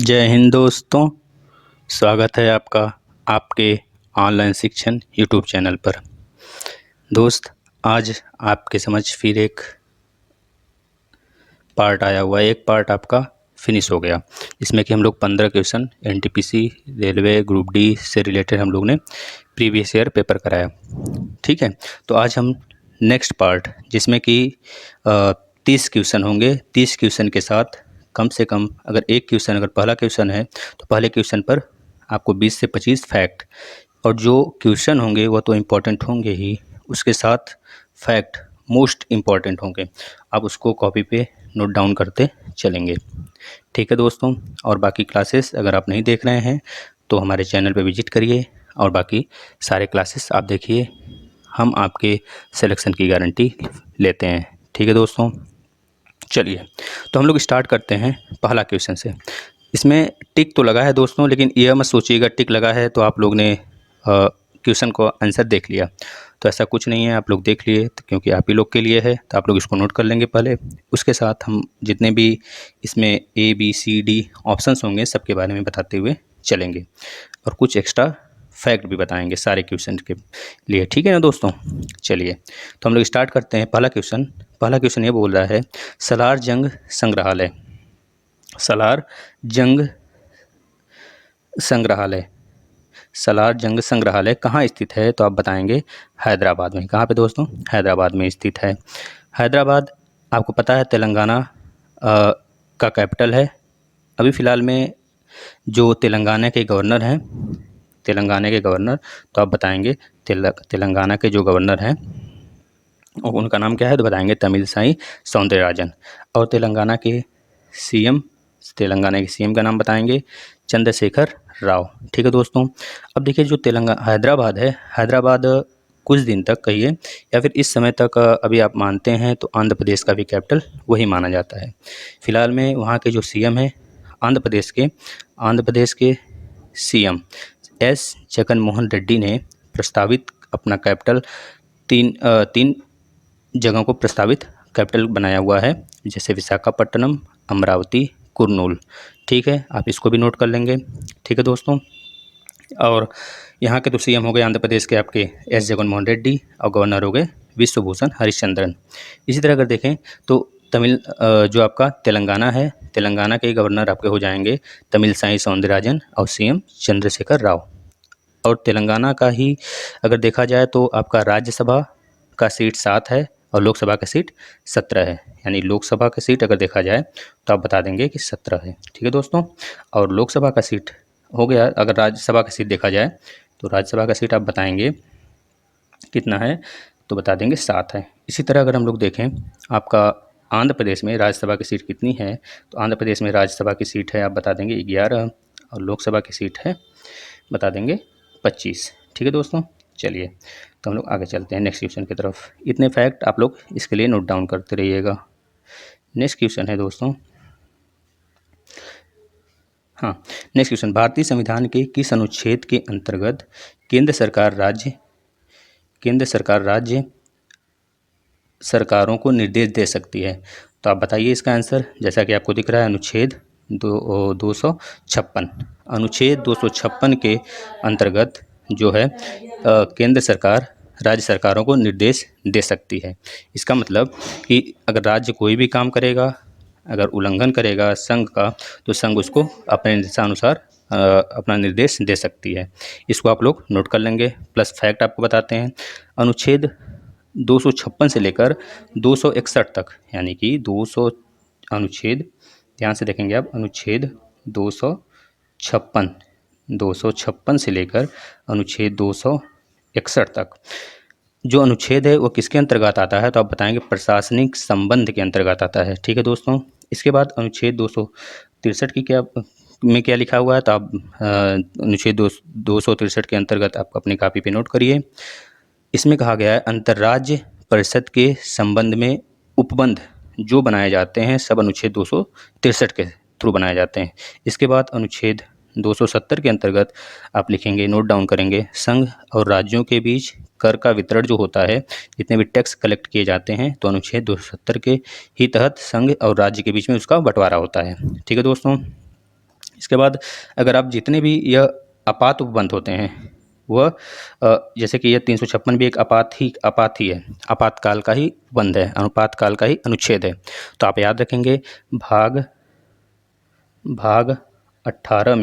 जय हिंद दोस्तों। स्वागत है आपका आपके ऑनलाइन शिक्षण यूट्यूब चैनल पर। दोस्त, आज आपके समझ फिर एक पार्ट आया हुआ है। एक पार्ट आपका फिनिश हो गया, इसमें कि हम लोग 15 question NTPC railway group D से रिलेटेड हम लोग ने प्रीवियस ईयर पेपर कराया। ठीक है, तो आज हम नेक्स्ट पार्ट जिसमें कि 30 क्वेश्चन होंगे। 30 क्वेश्चन के साथ कम से कम अगर एक क्वेश्चन, अगर पहला क्वेश्चन है तो पहले क्वेश्चन पर आपको 20 से 25 फैक्ट, और जो क्वेश्चन होंगे वो तो इम्पोर्टेंट होंगे ही, उसके साथ फैक्ट मोस्ट इम्पॉर्टेंट होंगे। आप उसको कॉपी पे नोट डाउन करते चलेंगे। ठीक है दोस्तों, और बाकी क्लासेस अगर आप नहीं देख रहे हैं तो हमारे चैनल पे विजिट करिए और बाकी सारे क्लासेस आप देखिए। हम आपके सिलेक्शन की गारंटी लेते हैं। ठीक है दोस्तों, चलिए तो हम लोग स्टार्ट करते हैं पहला क्वेश्चन से। इसमें टिक तो लगा है दोस्तों, लेकिन यह मत सोचिएगा टिक लगा है तो आप लोग ने क्वेश्चन को आंसर देख लिया, तो ऐसा कुछ नहीं है। आप लोग देख लिए तो क्योंकि आप ही लोग के लिए है, तो आप लोग इसको नोट कर लेंगे पहले। उसके साथ हम जितने भी इसमें A B C D options होंगे सबके बारे में बताते हुए चलेंगे, और कुछ एक्स्ट्रा फैक्ट भी बताएंगे सारे क्वेश्चन के लिए। ठीक है ना दोस्तों, चलिए तो हम लोग स्टार्ट करते हैं। पहला क्वेश्चन ये बोल रहा है, सालार जंग संग्रहालय, सालार जंग संग्रहालय, सालार जंग संग्रहालय कहाँ स्थित है? तो आप बताएंगे हैदराबाद में। कहाँ पे दोस्तों? हैदराबाद में स्थित है। हैदराबाद आपको पता है तेलंगाना का कैपिटल है। अभी फ़िलहाल में जो तेलंगाना के गवर्नर हैं, तेलंगाना के गवर्नर, तो आप बताएंगे तेलंगाना के जो गवर्नर हैं और उनका नाम क्या है? तो बताएंगे तमिलसाई सौंदरराजन। और तेलंगाना के सीएम, तेलंगाना के सीएम का नाम बताएंगे चंद्रशेखर राव। ठीक है दोस्तों, अब देखिए जो हैदराबाद है, हैदराबाद कुछ दिन तक कहिए या फिर इस समय तक अभी आप मानते हैं तो आंध्र प्रदेश का भी कैपिटल वही माना जाता है। फिलहाल में वहाँ के जो सीएम हैं आंध्र प्रदेश के सीएम एस जगन मोहन रेड्डी ने प्रस्तावित अपना कैपिटल तीन जगहों को प्रस्तावित कैपिटल बनाया हुआ है, जैसे विशाखापट्टनम, अमरावती, कुर्नूल। ठीक है, आप इसको भी नोट कर लेंगे। ठीक है दोस्तों, और यहाँ के तो सीएम हो गए आंध्र प्रदेश के आपके एस जगन मोहन रेड्डी, और गवर्नर हो गए विश्वभूषण हरिश्चंद्रन। इसी तरह अगर देखें तो जो आपका तेलंगाना है, तेलंगाना के गवर्नर आपके हो जाएंगे तमिलसाई सौंदरराजन और सीएम चंद्रशेखर राव। और तेलंगाना का ही अगर देखा जाए तो आपका राज्यसभा का सीट 7 है और लोकसभा का सीट 17 है, यानी लोकसभा का सीट अगर देखा जाए तो आप बता देंगे कि 17 है। ठीक है दोस्तों, और लोकसभा का सीट हो गया। अगर राज्यसभा का सीट देखा जाए तो राज्यसभा का सीट आप बताएंगे कितना है, तो बता देंगे 7 है। इसी तरह अगर हम लोग देखें आपका आंध्र प्रदेश में राज्यसभा की सीट कितनी है, तो आंध्र प्रदेश में राज्यसभा की सीट है आप बता देंगे 11, और लोकसभा की सीट है बता देंगे 25। ठीक है दोस्तों, चलिए तो हम लोग आगे चलते हैं नेक्स्ट क्वेश्चन की तरफ। इतने फैक्ट आप लोग इसके लिए नोट डाउन करते रहिएगा। नेक्स्ट क्वेश्चन है दोस्तों, हाँ नेक्स्ट क्वेश्चन, भारतीय संविधान के किस अनुच्छेद के अंतर्गत केंद्र सरकार राज्य सरकारों को निर्देश दे सकती है? तो आप बताइए इसका आंसर। जैसा कि आपको दिख रहा है अनुच्छेद 256, अनुच्छेद 256 के अंतर्गत जो है केंद्र सरकार राज्य सरकारों को निर्देश दे सकती है। इसका मतलब कि अगर राज्य कोई भी काम करेगा, अगर उल्लंघन करेगा संघ का, तो संघ उसको अपने निर्देशानुसार अपना निर्देश दे सकती है। इसको आप लोग नोट कर लेंगे। प्लस फैक्ट आपको बताते हैं, अनुच्छेद 256 से लेकर 261 तक, यानी कि 200 अनुच्छेद, ध्यान से देखेंगे आप, अनुच्छेद 256 से लेकर अनुच्छेद 261 तक जो अनुच्छेद है वो किसके अंतर्गत आता है? तो आप बताएंगे प्रशासनिक संबंध के अंतर्गत आता है। ठीक है दोस्तों, इसके बाद अनुच्छेद 263 की क्या लिखा हुआ है, तो आप अनुच्छेद 263 के अंतर्गत आप अपनी कॉपी पे नोट करिए। इसमें कहा गया है अंतर्राज्य परिषद के संबंध में उपबंध जो बनाए जाते हैं सब अनुच्छेद 263 के थ्रू बनाए जाते हैं। इसके बाद अनुच्छेद 270 के अंतर्गत आप लिखेंगे, नोट डाउन करेंगे, संघ और राज्यों के बीच कर का वितरण जो होता है, जितने भी टैक्स कलेक्ट किए जाते हैं, तो अनुच्छेद 270 के ही तहत संघ और राज्य के बीच में उसका बंटवारा होता है। ठीक है दोस्तों, इसके बाद अगर आप जितने भी यह आपात उपबंध होते हैं वह जैसे कि यह 356 भी एक आपात ही है, आपातकाल का ही उपबंध है, अनुपातकाल का ही अनुच्छेद है। तो आप याद रखेंगे भाग 18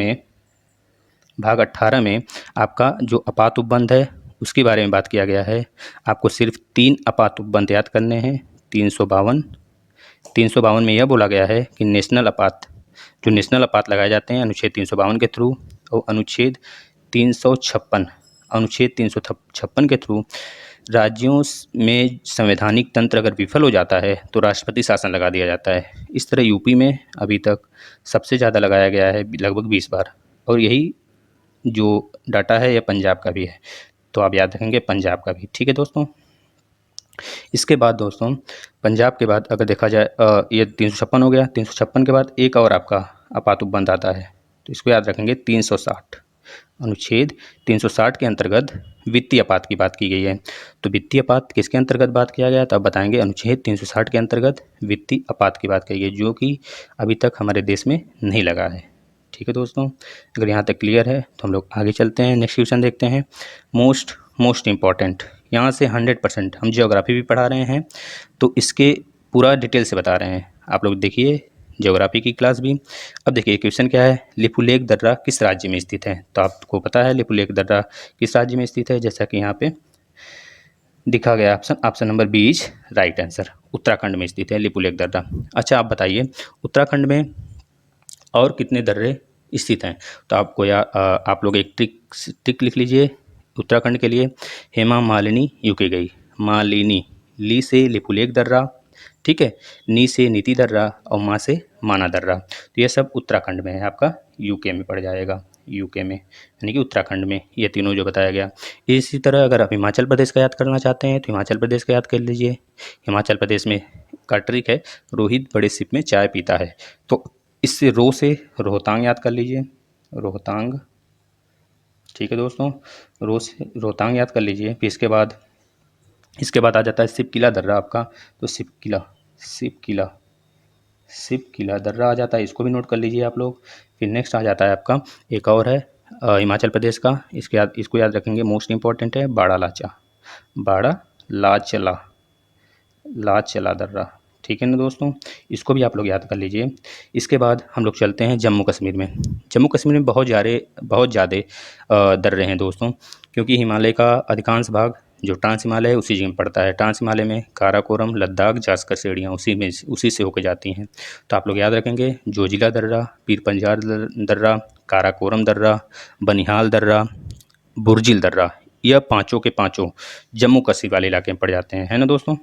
में आपका जो आपात उपबंध है उसके बारे में बात किया गया है। आपको सिर्फ 3 आपात उपबंध याद करने हैं। 352 में यह बोला गया है कि नेशनल आपात लगाए जाते हैं अनुच्छेद 352 के थ्रू, और अनुच्छेद 356 के थ्रू राज्यों में संवैधानिक तंत्र अगर विफल हो जाता है तो राष्ट्रपति शासन लगा दिया जाता है। इस तरह यूपी में अभी तक सबसे ज़्यादा लगाया गया है, लगभग 20 बार, और यही जो डाटा है यह पंजाब का भी है। तो आप याद रखेंगे पंजाब का भी। ठीक है दोस्तों। इसके बाद दोस्तों पंजाब के बाद अगर देखा जाए ये 356 हो गया। 356 के बाद एक और आपका आपात उपबंध आता है, तो इसको याद रखेंगे 360। अनुच्छेद 360 के अंतर्गत वित्तीय आपात की बात की गई है। तो वित्तीय आपात किसके अंतर्गत बात किया गया, तो आप बताएंगे अनुच्छेद 360 के अंतर्गत वित्तीय आपात की बात की गई है, जो कि अभी तक हमारे देश में नहीं लगा है। ठीक है दोस्तों, अगर यहाँ तक क्लियर है तो हम लोग आगे चलते हैं, नेक्स्ट क्वेश्चन देखते हैं। मोस्ट इम्पॉर्टेंट, यहाँ से 100% हम ज्योग्राफी भी पढ़ा रहे हैं, तो इसके पूरा डिटेल से बता रहे हैं। आप लोग देखिए ज्योग्राफी की क्लास भी। अब देखिए क्वेश्चन क्या है, लिपुलेख दर्रा किस राज्य में स्थित है। तो आपको पता है लिपुलेख दर्रा किस राज्य में स्थित है, जैसा कि यहाँ पे दिखा गया option number 20 right answer, Uttarakhand में स्थित है लिपुलेख दर्रा। अच्छा आप बताइए उत्तराखंड में और कितने दर्रे स्थित हैं। तो आपको आप लोग एक ट्रिक लिख लीजिए उत्तराखंड के लिए। हेमा मालिनी यूके गई, मालिनी, ली से लिपुलेख दर्रा, ठीक है, नी से नीति दर्रा, और माँ से माना दर्रा। तो ये सब उत्तराखंड में है, आपका यूके में पड़ जाएगा, यूके में यानी कि उत्तराखंड में ये तीनों जो बताया गया। इसी तरह अगर आप हिमाचल प्रदेश का याद करना चाहते हैं तो हिमाचल प्रदेश का याद कर लीजिए। हिमाचल प्रदेश में का ट्रिक है, रोहित बड़े सिप में चाय पीता है। तो इससे से रोहतांग याद कर लीजिए, रोहतांग। ठीक है दोस्तों, से रोहतांग याद कर लीजिए। फिर इसके बाद आ जाता है सिपकिला दर्रा आपका। तो सिपकिला दर्रा आ जाता है, इसको भी नोट कर लीजिए आप लोग। फिर नेक्स्ट आ जाता है आपका एक और है हिमाचल प्रदेश का, इसको याद रखेंगे, मोस्ट इंपॉर्टेंट है बाड़ा लाचला दर्रा। ठीक है ना दोस्तों, इसको भी आप लोग याद कर लीजिए। इसके बाद हम लोग चलते हैं जम्मू कश्मीर में। जम्मू कश्मीर में बहुत ज़्यादा दर्रे हैं दोस्तों, क्योंकि हिमालय का अधिकांश भाग जो ट्रांस हिमालय है उसी जगह पड़ता है। ट्रांस हिमालय में काराकोरम, लद्दाख, जास्कर श्रेणियाँ उसी से होकर जाती हैं। तो आप लोग याद रखेंगे जोजिला दर्रा, पीर पंजाल दर्रा, काराकोरम दर्रा, बनिहाल दर्रा, बुर्जिल दर्रा, यह पाँचों के पाँचों जम्मू कश्मीर वाले इलाके में पड़ जाते हैं, है ना दोस्तों।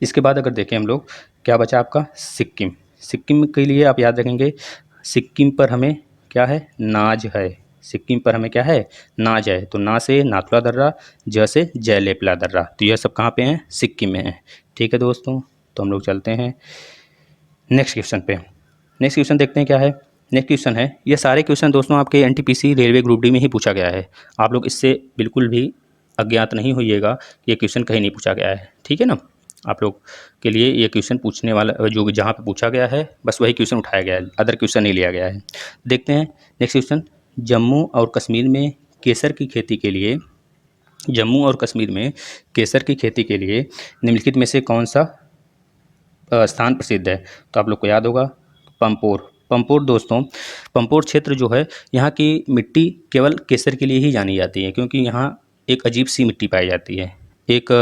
इसके बाद अगर देखें हम लोग, क्या बचा आपका सिक्किम के लिए आप याद रखेंगे सिक्किम पर हमें क्या है, नाज है। सिक्किम पर हमें क्या है, नाज है। तो ना से नाथुला दर्रा, ज से जयलेपला दर्रा, तो यह सब कहाँ पे हैं, सिक्किम में है। ठीक है दोस्तों, तो हम लोग चलते हैं नेक्स्ट क्वेश्चन पे। नेक्स्ट क्वेश्चन देखते हैं क्या है। नेक्स्ट क्वेश्चन है, ये सारे क्वेश्चन दोस्तों आपके एनटीपीसी रेलवे ग्रुप डी में ही पूछा गया है। आप लोग इससे बिल्कुल भी अज्ञात नहीं होइएगा, ये क्वेश्चन कहीं नहीं पूछा गया है, ठीक है ना। आप लोग के लिए ये क्वेश्चन पूछने वाला जो जहाँ पे पूछा गया है बस वही क्वेश्चन उठाया गया है, अदर क्वेश्चन नहीं लिया गया है। देखते हैं नेक्स्ट क्वेश्चन। जम्मू और कश्मीर में केसर की खेती के लिए निम्नलिखित में से कौन सा स्थान प्रसिद्ध है। तो आप लोग को याद होगा पंपोर दोस्तों, पंपोर क्षेत्र जो है यहाँ की मिट्टी केवल केसर के लिए ही जानी जाती है, क्योंकि यहाँ एक अजीब सी मिट्टी पाई जाती है, एक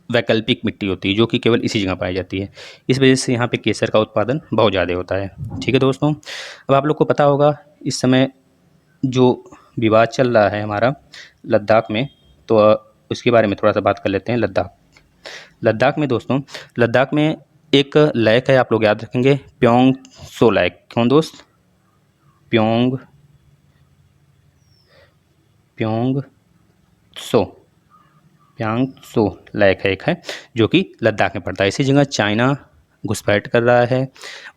वैकल्पिक मिट्टी होती है जो कि केवल इसी जगह पाई जाती है। इस वजह से यहाँ पे केसर का उत्पादन बहुत ज़्यादा होता है। ठीक है दोस्तों, अब आप लोग को पता होगा इस समय जो विवाद चल रहा है हमारा लद्दाख में, तो उसके बारे में थोड़ा सा बात कर लेते हैं। लद्दाख में दोस्तों, लद्दाख में एक लेक है, आप लोग याद रखेंगे, प्योंग सो लेक। कौन दोस्त, प्योंग सो लेक है, एक है जो कि लद्दाख में पड़ता है। इसी जगह चाइना घुसपैठ कर रहा है,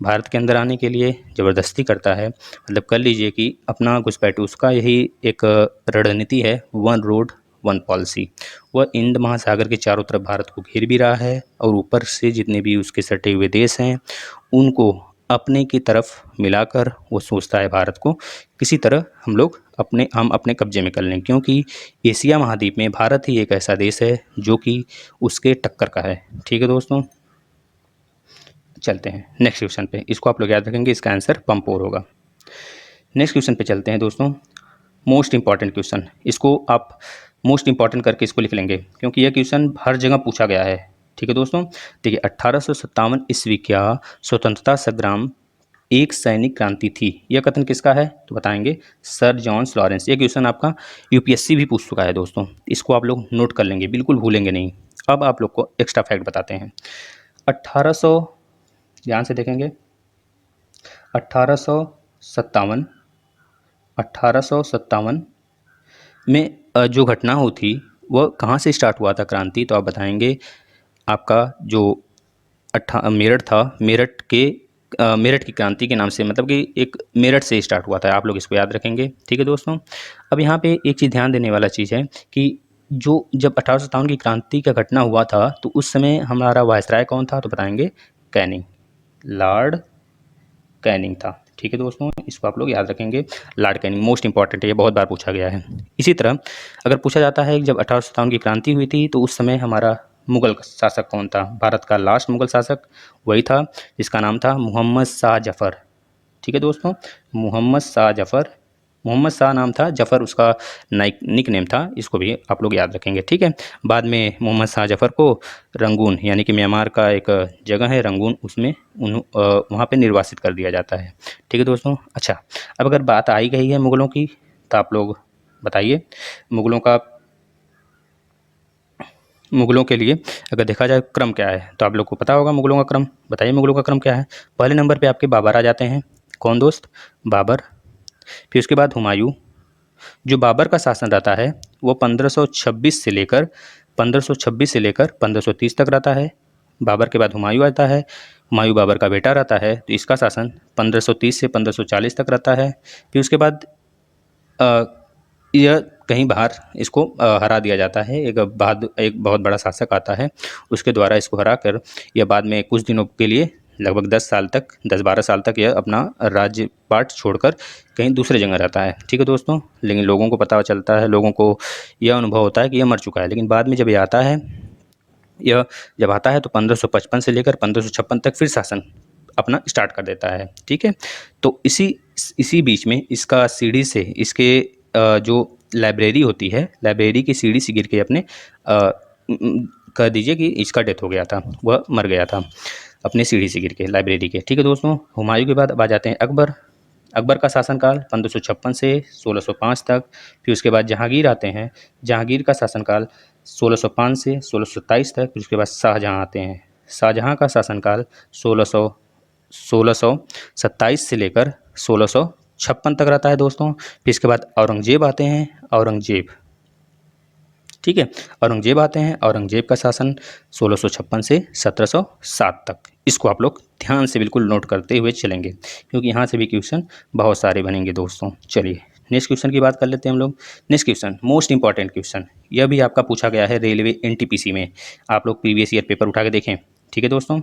भारत के अंदर आने के लिए ज़बरदस्ती करता है। मतलब कर लीजिए कि अपना घुसपैठ, उसका यही एक रणनीति है, वन रोड वन पॉलिसी। वह हिंद महासागर के चारों तरफ भारत को घेर भी रहा है, और ऊपर से जितने भी उसके सटे हुए देश हैं उनको अपने की तरफ मिलाकर वो सोचता है भारत को किसी तरह हम अपने कब्जे में कर लें, क्योंकि एशिया महाद्वीप में भारत ही एक ऐसा देश है जो कि उसके टक्कर का है। ठीक है दोस्तों, चलते हैं नेक्स्ट क्वेश्चन पे। इसको आप लोग याद रखेंगे, इसका आंसर पंपोर होगा। नेक्स्ट क्वेश्चन पे चलते हैं दोस्तों। मोस्ट इंपॉर्टेंट क्वेश्चन, इसको आप मोस्ट इंपॉर्टेंट करके इसको लिख लेंगे, क्योंकि यह क्वेश्चन हर जगह पूछा गया है। ठीक है दोस्तों, देखिए 1857 ईस्वी का स्वतंत्रता संग्राम एक सैनिक क्रांति थी, यह कथन किसका है तो बताएंगे सर जॉन लॉरेंस। ये क्वेश्चन आपका यूपीएससी भी पूछ चुका है दोस्तों, इसको आप लोग नोट कर लेंगे, बिल्कुल भूलेंगे नहीं। अब आप लोग को एक्स्ट्रा फैक्ट बताते हैं। 1800, ध्यान से देखेंगे, 1857 में जो घटना हुई थी वह कहाँ से स्टार्ट हुआ था क्रांति, तो आप बताएंगे आपका जो मेरठ था, मेरठ की क्रांति के नाम से, मतलब कि एक मेरठ से स्टार्ट हुआ था। आप लोग इसको याद रखेंगे। ठीक है दोस्तों, अब यहाँ पे एक चीज़ ध्यान देने वाला चीज़ है कि जब 1857 की क्रांति का घटना हुआ था तो उस समय हमारा वायसराय कौन था, तो बताएंगे कैनिंग, लॉर्ड कैनिंग था। ठीक है दोस्तों, इसको आप लोग याद रखेंगे, लॉर्ड कैनिंग मोस्ट इंपॉर्टेंट है, ये बहुत बार पूछा गया है। इसी तरह अगर पूछा जाता है कि जब 1857 की क्रांति हुई थी तो उस समय हमारा मुगल शासक कौन था, भारत का लास्ट मुगल शासक वही था जिसका नाम था मोहम्मद शाह जफ़र। ठीक है दोस्तों, मोहम्मद शाह जफ़र, मोहम्मद शाह नाम था, जफ़र उसका निक नेम था, इसको भी आप लोग याद रखेंगे। ठीक है, बाद में मोहम्मद शाह जफ़र को रंगून, यानी कि म्यांमार का एक जगह है रंगून, उसमें वहाँ पे निर्वासित कर दिया जाता है। ठीक है दोस्तों, अच्छा अब अगर बात आई गई है मुग़लों की तो आप लोग बताइए मुग़लों के लिए अगर देखा जाए क्रम क्या है, तो आप लोग को पता होगा मुग़लों का क्रम। बताइए मुग़लों का क्रम क्या है। पहले नंबर पे आपके बाबर आ जाते हैं। कौन दोस्त, बाबर। फिर उसके बाद हुमायूं। जो बाबर का शासन रहता है वो 1526 से लेकर 1530 तक रहता है। बाबर के बाद हुमायूं आता है, हुमायूं बाबर का बेटा रहता है, तो इसका शासन 1530 से 1540 तक रहता है। फिर उसके बाद यह कहीं बाहर इसको हरा दिया जाता है, एक बहुत बड़ा शासक आता है, उसके द्वारा इसको हरा कर यह बाद में कुछ दिनों के लिए लगभग 10-12 साल तक यह अपना राज्य पाट छोड़कर कहीं दूसरे जगह रहता है। ठीक है दोस्तों, लेकिन लोगों को पता चलता है, लोगों को यह अनुभव होता है कि यह मर चुका है, लेकिन बाद में जब यह आता है तो 1555 से लेकर 1556 तक फिर शासन अपना स्टार्ट कर देता है। ठीक है, तो इसी बीच में इसका सीढ़ी से इसके जो लाइब्रेरी होती है, लाइब्रेरी की सीढ़ी से गिर के कह दीजिए कि इसका डेथ हो गया था, वह मर गया था अपने सीढ़ी से गिर के लाइब्रेरी के। ठीक है दोस्तों, हुमायूं के बाद अब आ जाते हैं अकबर। अकबर का शासनकाल 1556 से 1605 तक। फिर उसके बाद जहांगीर आते हैं, जहांगीर का शासनकाल 1605 से 1627 तक। फिर उसके बाद शाहजहां आते हैं, शाहजहां का शासनकाल 1627 से लेकर 1656 तक रहता है दोस्तों। फिर इसके बाद औरंगजेब आते हैं, औरंगजेब। ठीक है, औरंगजेब आते हैं, औरंगजेब का शासन 1656 से 1707 तक। इसको आप लोग ध्यान से बिल्कुल नोट करते हुए चलेंगे, क्योंकि यहाँ से भी क्वेश्चन बहुत सारे बनेंगे दोस्तों। चलिए नेक्स्ट क्वेश्चन की बात कर लेते हैं हम लोग। Next question most important question, यह भी आपका पूछा गया है रेलवे एनटीपीसी में, आप लोग प्रीवियस ईयर पेपर उठा के देखें। ठीक है दोस्तों,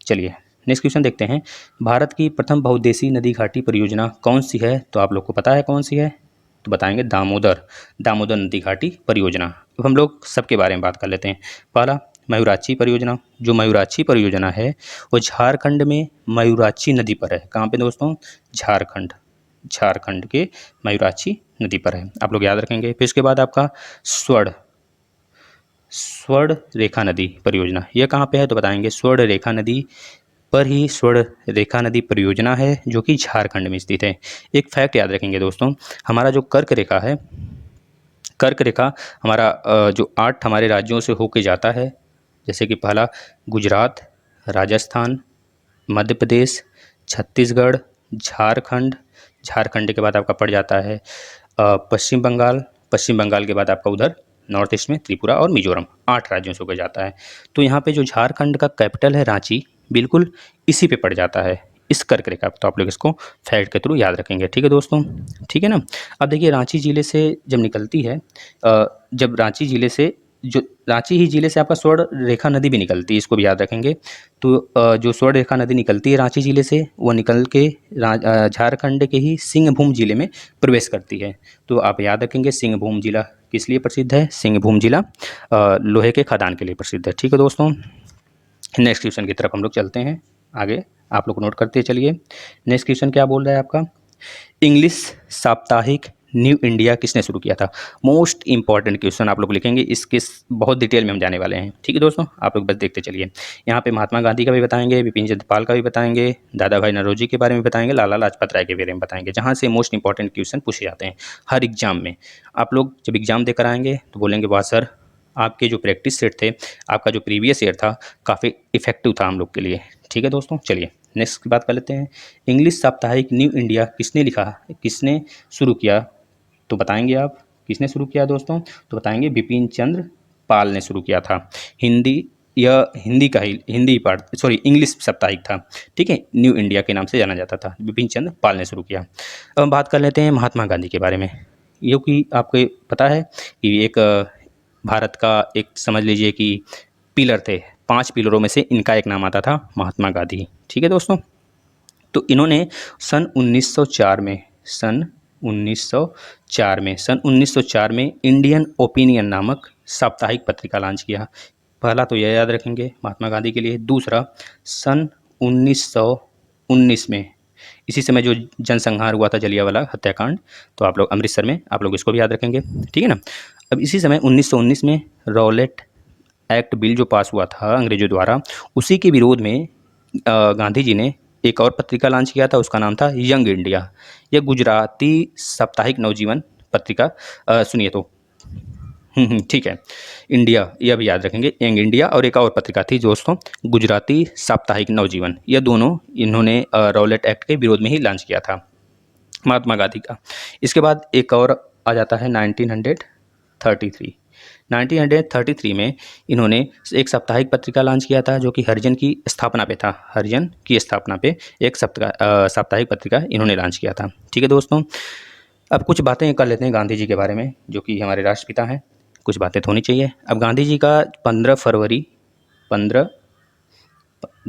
चलिए नेक्स्ट क्वेश्चन देखते हैं। भारत की प्रथम बहुउद्देशीय नदी घाटी परियोजना कौन सी है, तो आप लोग को पता है कौन सी है, तो बताएंगे दामोदर नदी घाटी परियोजना। अब हम लोग सबके बारे में बात कर लेते हैं। पहला मयूराक्षी परियोजना, जो मयूराक्षी परियोजना है वो झारखंड में मयूराक्षी नदी पर है। कहाँ पे दोस्तों, झारखंड के मयूराक्षी नदी पर है, आप लोग याद रखेंगे। फिर उसके बाद आपका स्वर्ण रेखा नदी परियोजना, यह कहाँ पे है, तो बताएंगे स्वर्ण रेखा नदी पर ही स्वर्ण रेखा नदी परियोजना है, जो कि झारखंड में स्थित है। एक फैक्ट याद रखेंगे दोस्तों, हमारा जो कर्क रेखा है, कर्क रेखा हमारा जो 8 हमारे राज्यों से होके जाता है, जैसे कि पहला गुजरात, राजस्थान, मध्य प्रदेश, छत्तीसगढ़, झारखंड के बाद आपका पड़ जाता है पश्चिम बंगाल के बाद आपका उधर नॉर्थ ईस्ट में त्रिपुरा और मिजोरम, 8 राज्यों से होकर जाता है। तो यहाँ पे जो झारखंड का कैपिटल है रांची, बिल्कुल इसी पे पड़ जाता है, इस कर्क रेखा। तो आप लोग इसको फैक्ट के थ्रू याद रखेंगे। ठीक है दोस्तों, ठीक है ना। अब देखिए रांची ज़िले से जब निकलती है, जब रांची ज़िले से जो रांची ही जिले से आपका स्वर्ण रेखा नदी भी निकलती है, इसको भी याद रखेंगे। तो जो स्वर्ण रेखा नदी निकलती है रांची जिले से, वो निकल के झारखंड के ही सिंहभूम जिले में प्रवेश करती है। तो आप याद रखेंगे सिंहभूम जिला किस लिए प्रसिद्ध है? सिंहभूम जिला लोहे के खदान के लिए प्रसिद्ध है। ठीक है दोस्तों, नेक्स्ट क्वेश्चन की तरफ हम लोग चलते हैं। आगे आप लोग नोट करते चलिए। नेक्स्ट क्वेश्चन क्या बोल रहा है आपका? इंग्लिश साप्ताहिक न्यू इंडिया किसने शुरू किया था? मोस्ट इंपॉर्टेंट क्वेश्चन आप लोग लिखेंगे, इसके बहुत डिटेल में हम जाने वाले हैं। ठीक है दोस्तों, आप लोग बस देखते चलिए। यहाँ पे महात्मा गांधी का भी बताएंगे, बिपिन चंद्र पाल का भी बताएंगे, दादा भाई नौरोजी के बारे में बताएंगे, लाला लाजपत राय के बारे में बताएंगे, जहाँ से मोस्ट इंपॉर्टेंट क्वेश्चन पूछे जाते हैं हर एग्जाम में। आप लोग जब एग्जाम देकर आएंगे तो बोलेंगे वाह सर, आपके जो प्रैक्टिस सेट थे, आपका जो प्रीवियस ईयर था, काफ़ी इफेक्टिव था हम लोग के लिए। ठीक है दोस्तों, चलिए नेक्स्ट की बात कर लेते हैं। इंग्लिश साप्ताहिक न्यू इंडिया किसने लिखा, किसने शुरू किया? तो बताएंगे आप किसने शुरू किया दोस्तों? तो बताएंगे बिपिन चंद्र पाल ने शुरू किया था। यह हिंदी पार्ट इंग्लिश साप्ताहिक था। ठीक है, न्यू इंडिया के नाम से जाना जाता था, बिपिन चंद्र पाल ने शुरू किया। अब हम बात कर लेते हैं महात्मा गांधी के बारे में। ये कि आपको पता है कि एक भारत का एक समझ लीजिए कि पिलर थे, 5 पिलरों में से इनका एक नाम आता था महात्मा गांधी। ठीक है दोस्तों, तो इन्होंने सन 1904 में इंडियन ओपिनियन नामक साप्ताहिक पत्रिका लॉन्च किया। पहला तो यह याद रखेंगे महात्मा गांधी के लिए। दूसरा, सन 1919 में, इसी समय जो जनसंहार हुआ था जलियांवाला हत्याकांड, तो आप लोग अमृतसर में, आप लोग इसको भी याद रखेंगे। ठीक है ना। अब इसी समय 1919 में रॉलेट एक्ट बिल जो पास हुआ था अंग्रेजों द्वारा, उसी के विरोध में गांधी जी ने एक और पत्रिका लॉन्च किया था, उसका नाम था यंग इंडिया। यह गुजराती साप्ताहिक नवजीवन पत्रिका, सुनिए तो ठीक है, इंडिया, यह भी याद रखेंगे, यंग इंडिया, और एक और पत्रिका थी दोस्तों गुजराती साप्ताहिक नवजीवन। यह दोनों इन्होंने रॉलेट एक्ट के विरोध में ही लॉन्च किया था महात्मा गांधी का। इसके बाद एक और आ जाता है 1933 में इन्होंने एक साप्ताहिक पत्रिका लॉन्च किया था, जो कि हरिजन की स्थापना पे था। हरिजन की स्थापना पे एक साप्ताहिक पत्रिका इन्होंने लॉन्च किया था। ठीक है दोस्तों, अब कुछ बातें कर लेते हैं गांधी जी के बारे में, जो कि हमारे राष्ट्रपिता हैं। कुछ बातें तो होनी चाहिए। अब गांधी जी का 15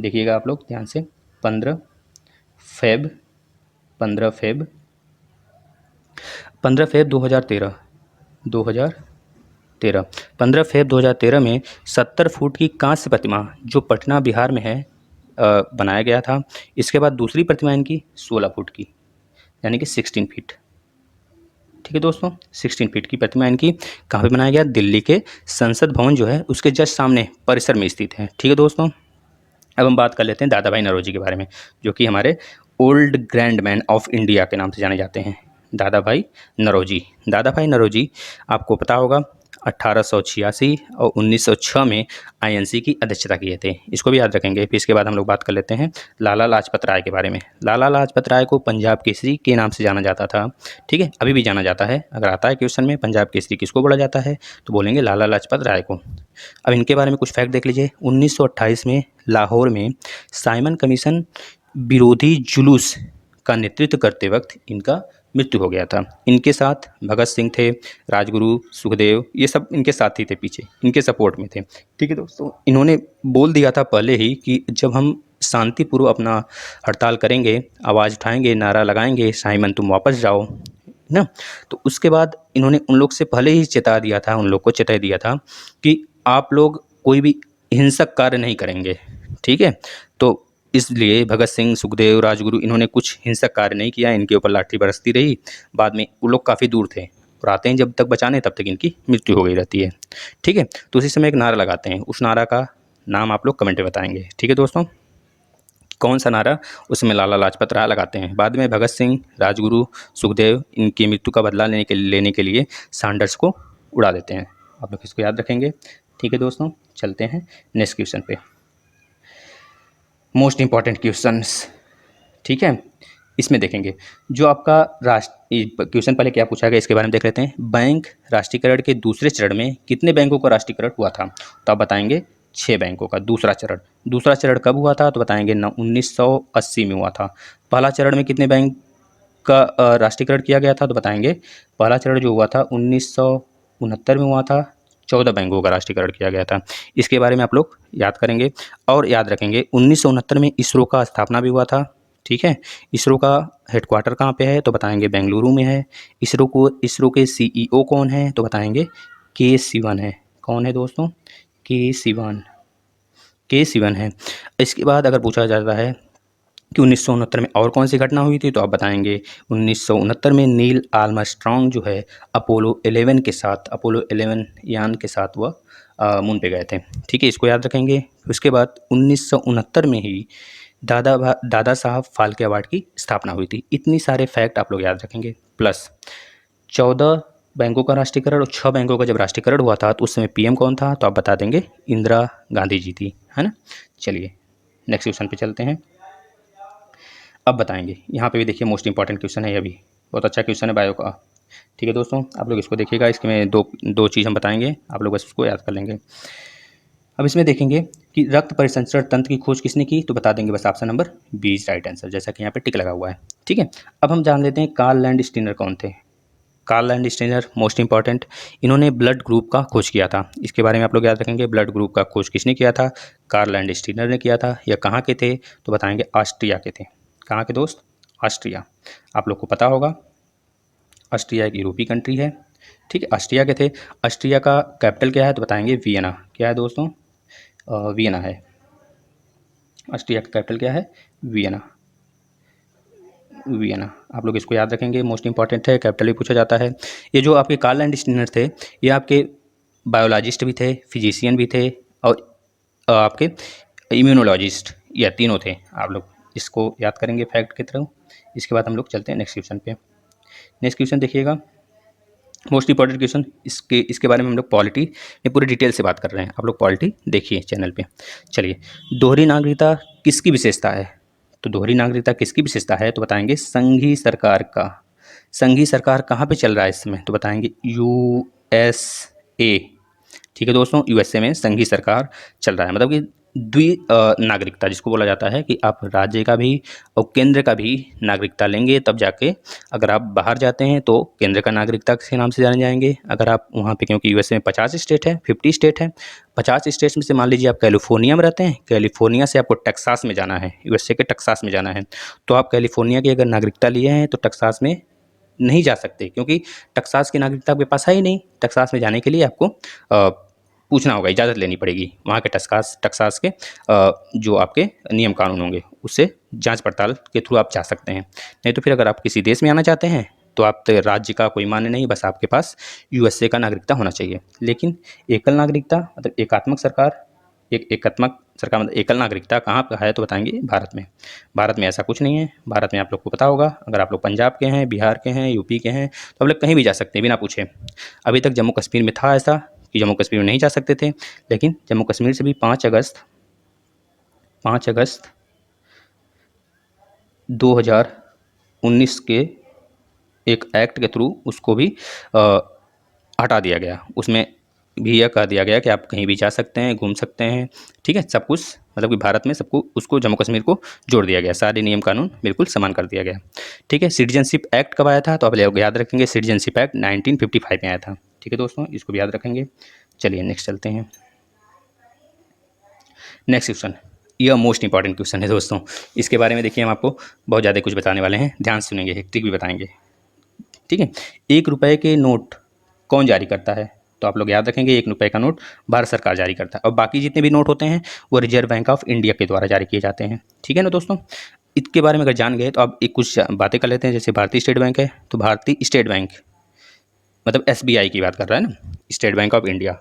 देखिएगा आप लोग ध्यान से, 15 फेब 15 फेब 2013 में 70 फुट की कांस्य प्रतिमा जो पटना बिहार में है बनाया गया था। इसके बाद दूसरी प्रतिमा इनकी 16 फुट की, यानी कि 16 फीट। ठीक है दोस्तों, 16 फीट की प्रतिमा इनकी कहाँ पे बनाया गया? दिल्ली के संसद भवन जो है उसके जस्ट सामने परिसर में स्थित है। ठीक है दोस्तों, अब हम बात कर लेते हैं दादा भाई नौरोजी के बारे में, जो कि हमारे old grand man of India के नाम से जाने जाते हैं। दादा भाई नौरोजी आपको पता होगा 1886 और 1906 में आईएनसी की अध्यक्षता किए थे, इसको भी याद रखेंगे। फिर इसके बाद हम लोग बात कर लेते हैं लाला लाजपत राय के बारे में। लाला लाजपत राय को पंजाब केसरी के नाम से जाना जाता था। ठीक है, अभी भी जाना जाता है। अगर आता है क्वेश्चन में पंजाब केसरी किसको बोला जाता है, तो बोलेंगे लाला लाजपत राय को। अब इनके बारे में कुछ फैक्ट देख लीजिए। 1928 में लाहौर में साइमन कमीशन विरोधी जुलूस का नेतृत्व करते वक्त इनका मृत्यु हो गया था। इनके साथ भगत सिंह थे, राजगुरु, सुखदेव, ये सब इनके साथी थे, पीछे इनके सपोर्ट में थे। ठीक है दोस्तों, इन्होंने बोल दिया था पहले ही कि जब हम शांतिपूर्वक अपना हड़ताल करेंगे, आवाज़ उठाएंगे, नारा लगाएंगे, साइमन तुम वापस जाओ ना, तो उसके बाद इन्होंने उन लोग से पहले ही चेता दिया था, उन लोग को चेता दिया था कि आप लोग कोई भी हिंसक कार्य नहीं करेंगे। ठीक है, तो इसलिए भगत सिंह, सुखदेव, राजगुरु इन्होंने कुछ हिंसक कार्य नहीं किया, इनके ऊपर लाठी बरसती रही। बाद में वो लोग काफ़ी दूर थे और आते हैं जब तक बचाने, तब तक इनकी मृत्यु हो गई रहती है। ठीक है, तो उसी समय एक नारा लगाते हैं, उस नारा का नाम आप लोग कमेंट में बताएंगे। ठीक है दोस्तों, कौन सा नारा? उसमें लाला लाजपत राय लगाते हैं। बाद में भगत सिंह, राजगुरु, सुखदेव इनकी मृत्यु का बदला लेने के लिए सैंडर्स को उड़ा देते हैं। आप लोग इसको याद रखेंगे। ठीक है दोस्तों, चलते हैं नेक्स्ट क्वेश्चन पे। मोस्ट इंपॉर्टेंट क्वेश्चंस, ठीक है, इसमें देखेंगे जो आपका क्वेश्चन पहले क्या पूछा गया इसके बारे में देख लेते हैं। बैंक राष्ट्रीयकरण के दूसरे चरण में कितने बैंकों का राष्ट्रीयकरण हुआ था? तो आप बताएंगे 6 बैंकों का दूसरा चरण कब हुआ था? तो बताएंगे 1980 में हुआ था। पहला चरण में कितने बैंक का राष्ट्रीयकरण किया गया था? तो बताएंगे पहला चरण जो हुआ था 1969 में हुआ था 14 बैंकों का राष्ट्रीयकरण किया गया था। इसके बारे में आप लोग याद करेंगे और याद रखेंगे। 1969 में इसरो का स्थापना भी हुआ था। ठीक है, इसरो का हेडक्वार्टर कहाँ पे है तो बताएंगे बेंगलुरु में है। इसरो के सीईओ कौन है तो बताएंगे के सिवन है। कौन है दोस्तों? के सिवन है। इसके बाद अगर पूछा जाता है कि 1969 में और कौन सी घटना हुई थी तो आप बताएंगे 1969 में नील आर्मस्ट्रॉन्ग जो है अपोलो 11 के साथ, अपोलो 11 यान के साथ वह मून पे गए थे। ठीक है, इसको याद रखेंगे। उसके बाद 1969 में ही दादा साहब फाल्के अवार्ड की स्थापना हुई थी। इतनी सारे फैक्ट आप लोग याद रखेंगे। प्लस 14 बैंकों का राष्ट्रीयकरण और 6 बैंकों का जब राष्ट्रीयकरण हुआ था तो उस समय पीएम कौन था तो आप बता देंगे इंदिरा गांधी जी थी, है ना। चलिए नेक्स्ट क्वेश्चन पे चलते हैं। अब बताएंगे, यहाँ पे भी देखिए मोस्ट इंपॉर्टेंट क्वेश्चन है, ये भी बहुत अच्छा क्वेश्चन है बायो का। ठीक है दोस्तों, आप लोग इसको देखिएगा। इसके में दो चीज़ हम बताएंगे, आप लोग बस उसको याद कर लेंगे। अब इसमें देखेंगे कि रक्त परिसंचरण तंत्र की खोज किसने की तो बता देंगे बस option number B is right answer, जैसा कि यहाँ पे टिक लगा हुआ है। ठीक है, अब हम जान लेते हैं कार्ल लैंडस्टीनर कौन थे। कार्ल लैंडस्टीनर मोस्ट इंपॉर्टेंट, इन्होंने ब्लड ग्रुप का खोज किया था। इसके बारे में आप लोग याद रखेंगे, ब्लड ग्रुप का खोज किसने किया था? कार्ल लैंडस्टीनर ने किया था। या कहाँ के थे तो बताएंगे ऑस्ट्रिया के थे। कहाँ के दोस्त? ऑस्ट्रिया। आप लोग को पता होगा ऑस्ट्रिया एक यूरोपीय कंट्री है। ठीक है, ऑस्ट्रिया के थे। ऑस्ट्रिया का कैपिटल क्या है तो बताएंगे वियना। क्या है दोस्तों? वियना है। ऑस्ट्रिया का कैपिटल क्या है? वियना। वियना, आप लोग इसको याद रखेंगे, मोस्ट इंपॉर्टेंट है, कैपिटल भी पूछा जाता है। ये जो आपके कार्ल लैंडस्टीनर थे ये आपके बायोलॉजिस्ट भी थे, फिजिशियन भी थे और आपके इम्यूनोलॉजिस्ट, या तीनों थे। आप लोग इसको याद करेंगे फैक्ट के थ्रू। इसके बाद हम लोग चलते हैं नेक्स्ट क्वेश्चन पे। नेक्स्ट क्वेश्चन देखिएगा, मोस्ट इंपॉर्टेंट क्वेश्चन। इसके बारे में हम लोग पॉलिटी में पूरी डिटेल से बात कर रहे हैं, आप लोग पॉलिटी देखिए चैनल पे। चलिए, दोहरी नागरिकता किसकी विशेषता है? तो दोहरी नागरिकता किसकी विशेषता है तो बताएंगे संघीय सरकार का। संघीय सरकार कहाँ पे चल रहा है इस समय तो बताएंगे यूएसए। ठीक है दोस्तों, यूएसए में संघीय सरकार चल रहा है। मतलब कि नागरिकता जिसको बोला जाता है कि आप राज्य का भी और केंद्र का भी नागरिकता लेंगे तब जाके, अगर आप बाहर जाते हैं तो केंद्र का नागरिकता के नाम से जाने जाएंगे। अगर आप वहाँ पे, क्योंकि यूएसए में 50 स्टेट है, 50 स्टेट है, 50 स्टेट्स में से मान लीजिए आप कैलिफोर्निया में रहते हैं, कैलिफोर्निया से आपको टेक्सास में जाना है, यूएसए के टेक्सास में जाना है, तो आप कैलिफोर्निया की अगर नागरिकता लिए हैं तो टेक्सास में नहीं जा सकते, क्योंकि टेक्सास की नागरिकता आपके पास है ही नहीं। टेक्सास में जाने के लिए आपको पूछना होगा, इजाज़त लेनी पड़ेगी वहाँ के टेक्सास के जो आपके नियम कानून होंगे उससे जांच पड़ताल के थ्रू आप जा सकते हैं। नहीं तो फिर अगर आप किसी देश में आना चाहते हैं तो आप राज्य का कोई मान्य नहीं, बस आपके पास यूएसए का नागरिकता होना चाहिए। लेकिन एकल नागरिकता मतलब एकात्मक सरकार, एकात्मक सरकार मतलब एकल नागरिकता कहाँ पर है तो बताएंगे भारत में। भारत में ऐसा कुछ नहीं है। भारत में आप लोग को पता होगा, अगर आप लोग पंजाब के हैं, बिहार के हैं, यूपी के हैं तो आप लोग कहीं भी जा सकते हैं बिना पूछे। अभी तक जम्मू कश्मीर में था ऐसा कि जम्मू कश्मीर में नहीं जा सकते थे, लेकिन जम्मू कश्मीर से भी 5 अगस्त 2019 के एक एक्ट के थ्रू उसको भी हटा दिया गया। उसमें भी यह कह दिया गया कि आप कहीं भी जा सकते हैं, घूम सकते हैं। ठीक है, सब कुछ मतलब कि भारत में सबको उसको जम्मू कश्मीर को जोड़ दिया गया, सारे नियम कानून बिल्कुल समान कर दिया गया। ठीक है, सिटीजनशिप एक्ट कब आया था तो आप लोग याद रखेंगे, सिटीजनशिप एक्ट 1955 में आया था। ठीक है दोस्तों, इसको भी याद रखेंगे। चलिए नेक्स्ट चलते हैं। नेक्स्ट क्वेश्चन, यह मोस्ट इंपॉर्टेंट क्वेश्चन है दोस्तों। इसके बारे में देखिए हम आपको बहुत ज़्यादा कुछ बताने वाले हैं, ध्यान से सुनेंगे, ट्रिक भी बताएंगे। ठीक है, 1 रुपये के नोट कौन जारी करता है तो आप लोग याद रखेंगे 1 रुपये का नोट भारत सरकार जारी करता है, और बाकी जितने भी नोट होते हैं वो रिजर्व बैंक ऑफ इंडिया के द्वारा जारी किए जाते हैं। ठीक है ना दोस्तों, इसके बारे में अगर जान गए तो आप एक कुछ बातें कर लेते हैं। जैसे भारतीय स्टेट बैंक है तो भारतीय स्टेट बैंक मतलब एसबीआई की बात कर रहा है ना, स्टेट बैंक ऑफ इंडिया,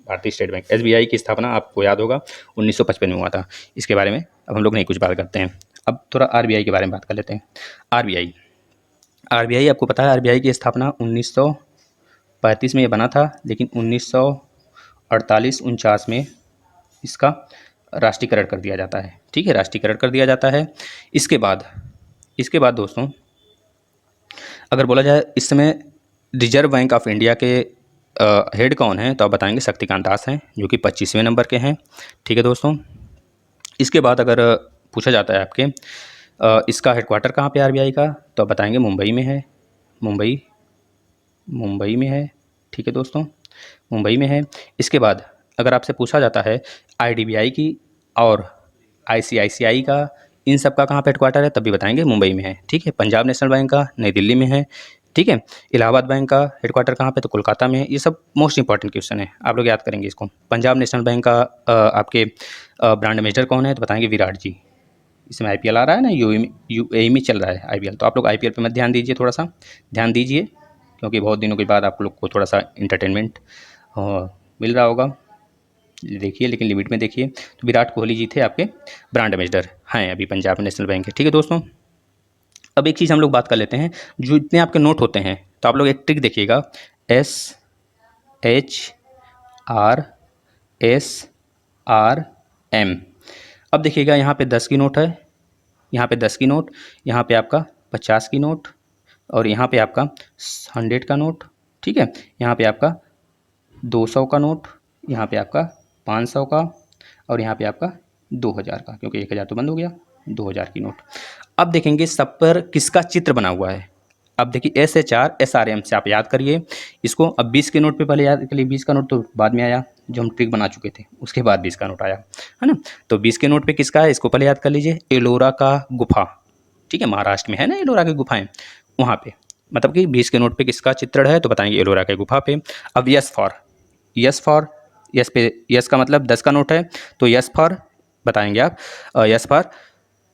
भारतीय स्टेट बैंक। एसबीआई की स्थापना आपको याद होगा 1955 में हुआ था। इसके बारे में अब हम लोग नहीं कुछ बात करते हैं। अब थोड़ा आरबीआई के बारे में बात कर लेते हैं। आरबीआई आपको पता है, आरबीआई की स्थापना 1935 में ये बना था, लेकिन 1948-49 में इसका राष्ट्रीयकरण कर दिया जाता है। ठीक है, राष्ट्रीयकरण कर दिया जाता है। इसके बाद दोस्तों अगर बोला जाए इस समय रिजर्व बैंक ऑफ इंडिया के हेड कौन है तो आप बताएंगे शक्तिकांत दास हैं, जो कि 25वें नंबर के हैं। ठीक है दोस्तों, इसके बाद अगर पूछा जाता है आपके इसका हेडक्वार्टर कहाँ पे आरबीआई का तो आप बताएंगे मुंबई में है। मुंबई में है। ठीक है दोस्तों, मुंबई में है। इसके बाद अगर आपसे पूछा जाता है आईडीबीआई की और आईसीआईसीआई का, इन सब का कहाँ पे हेडक्वार्टर है, तब भी बताएंगे मुंबई में है। ठीक है। पंजाब नेशनल बैंक का नई दिल्ली में है। ठीक है। इलाहाबाद बैंक का हेडक्वार्टर कहाँ पे, तो कोलकाता में है। ये सब मोस्ट इंपॉर्टेंट क्वेश्चन है, आप लोग याद करेंगे इसको। पंजाब नेशनल बैंक का आपके ब्रांड एम्बेसडर कौन है, तो बताएंगे विराट जी। इसमें आईपीएल आ रहा है ना, यूएई में चल रहा है आईपीएल, तो आप लोग आईपीएल पे मत ध्यान दीजिए, थोड़ा सा ध्यान दीजिए, क्योंकि बहुत दिनों के बाद आप लोग को थोड़ा सा इंटरटेनमेंट मिल रहा होगा। देखिए, लेकिन लिमिट में देखिए। तो विराट कोहली जी थे आपके ब्रांड एम्बेसडर हैं अभी पंजाब नेशनल बैंक के। ठीक है दोस्तों। अब एक चीज़ हम लोग बात कर लेते हैं, जो इतने आपके नोट होते हैं, तो आप लोग एक ट्रिक देखिएगा, SHRSRM। अब देखिएगा, यहाँ पे 10 की नोट है, यहाँ पे 10 की नोट, यहाँ पे आपका 50 की नोट, और यहाँ पे आपका 100 का नोट। ठीक है। यहाँ पे आपका 200 का नोट, यहाँ पे आपका 500 का, और यहाँ पे आपका 2000 का, क्योंकि 1000 तो बंद हो गया, 2000 की नोट। अब देखेंगे सब पर किसका चित्र बना हुआ है। अब देखिए SHRSRM से आप याद करिए इसको। अब 20 के नोट पे पहले याद करिए, 20 का नोट तो बाद में आया, जो हम ट्रिक बना चुके थे, उसके बाद 20 का नोट आया, है ना। तो 20 के नोट पे किसका है, इसको पहले याद कर लीजिए, एलोरा का गुफा। ठीक है, महाराष्ट्र में है ना एलोरा की गुफाएं, वहाँ पे, मतलब कि 20 के नोट पे किसका चित्रण है, तो बताएंगे एलोरा के गुफा पे। अब यस पे, यस का मतलब 10 का नोट है, तो यस फॉर बताएंगे आप, S for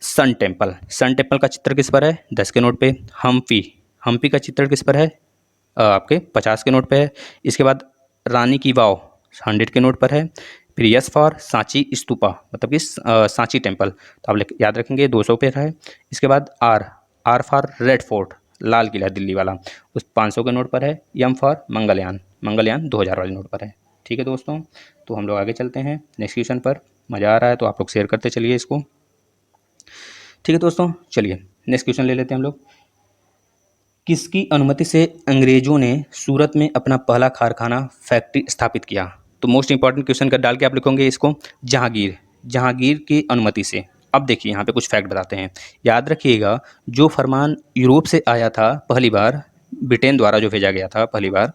sun temple. Sun temple का चित्र किस पर है, 10 के नोट पे। हम्पी का चित्र किस पर है, आपके 50 के नोट पे है। इसके बाद रानी की वाव 100 के नोट पर है। फिर यस फॉर सांची स्तूपा, मतलब कि सांची टेम्पल, तो आप याद रखेंगे 200 पे है। इसके बाद are for red fort, Lal Qila Delhi वाला, उस 500 के नोट पर है। यम फॉर मंगलयान 2000 वाले नोट पर है। ठीक है दोस्तों, तो हम लोग आगे चलते हैं नेक्स्ट क्वेश्चन पर। मज़ा आ रहा है तो आप लोग शेयर करते चलिए इसको। ठीक है दोस्तों, चलिए नेक्स्ट क्वेश्चन ले लेते हैं हम लोग। किसकी अनुमति से अंग्रेजों ने सूरत में अपना पहला कारखाना फैक्ट्री स्थापित किया, तो मोस्ट इंपॉर्टेंट क्वेश्चन कर डाल के आप लिखोगे इसको, जहांगीर की अनुमति से। अब देखिए यहाँ पे कुछ फैक्ट बताते हैं, याद रखिएगा, जो फरमान यूरोप से आया था पहली बार, ब्रिटेन द्वारा जो भेजा गया था पहली बार,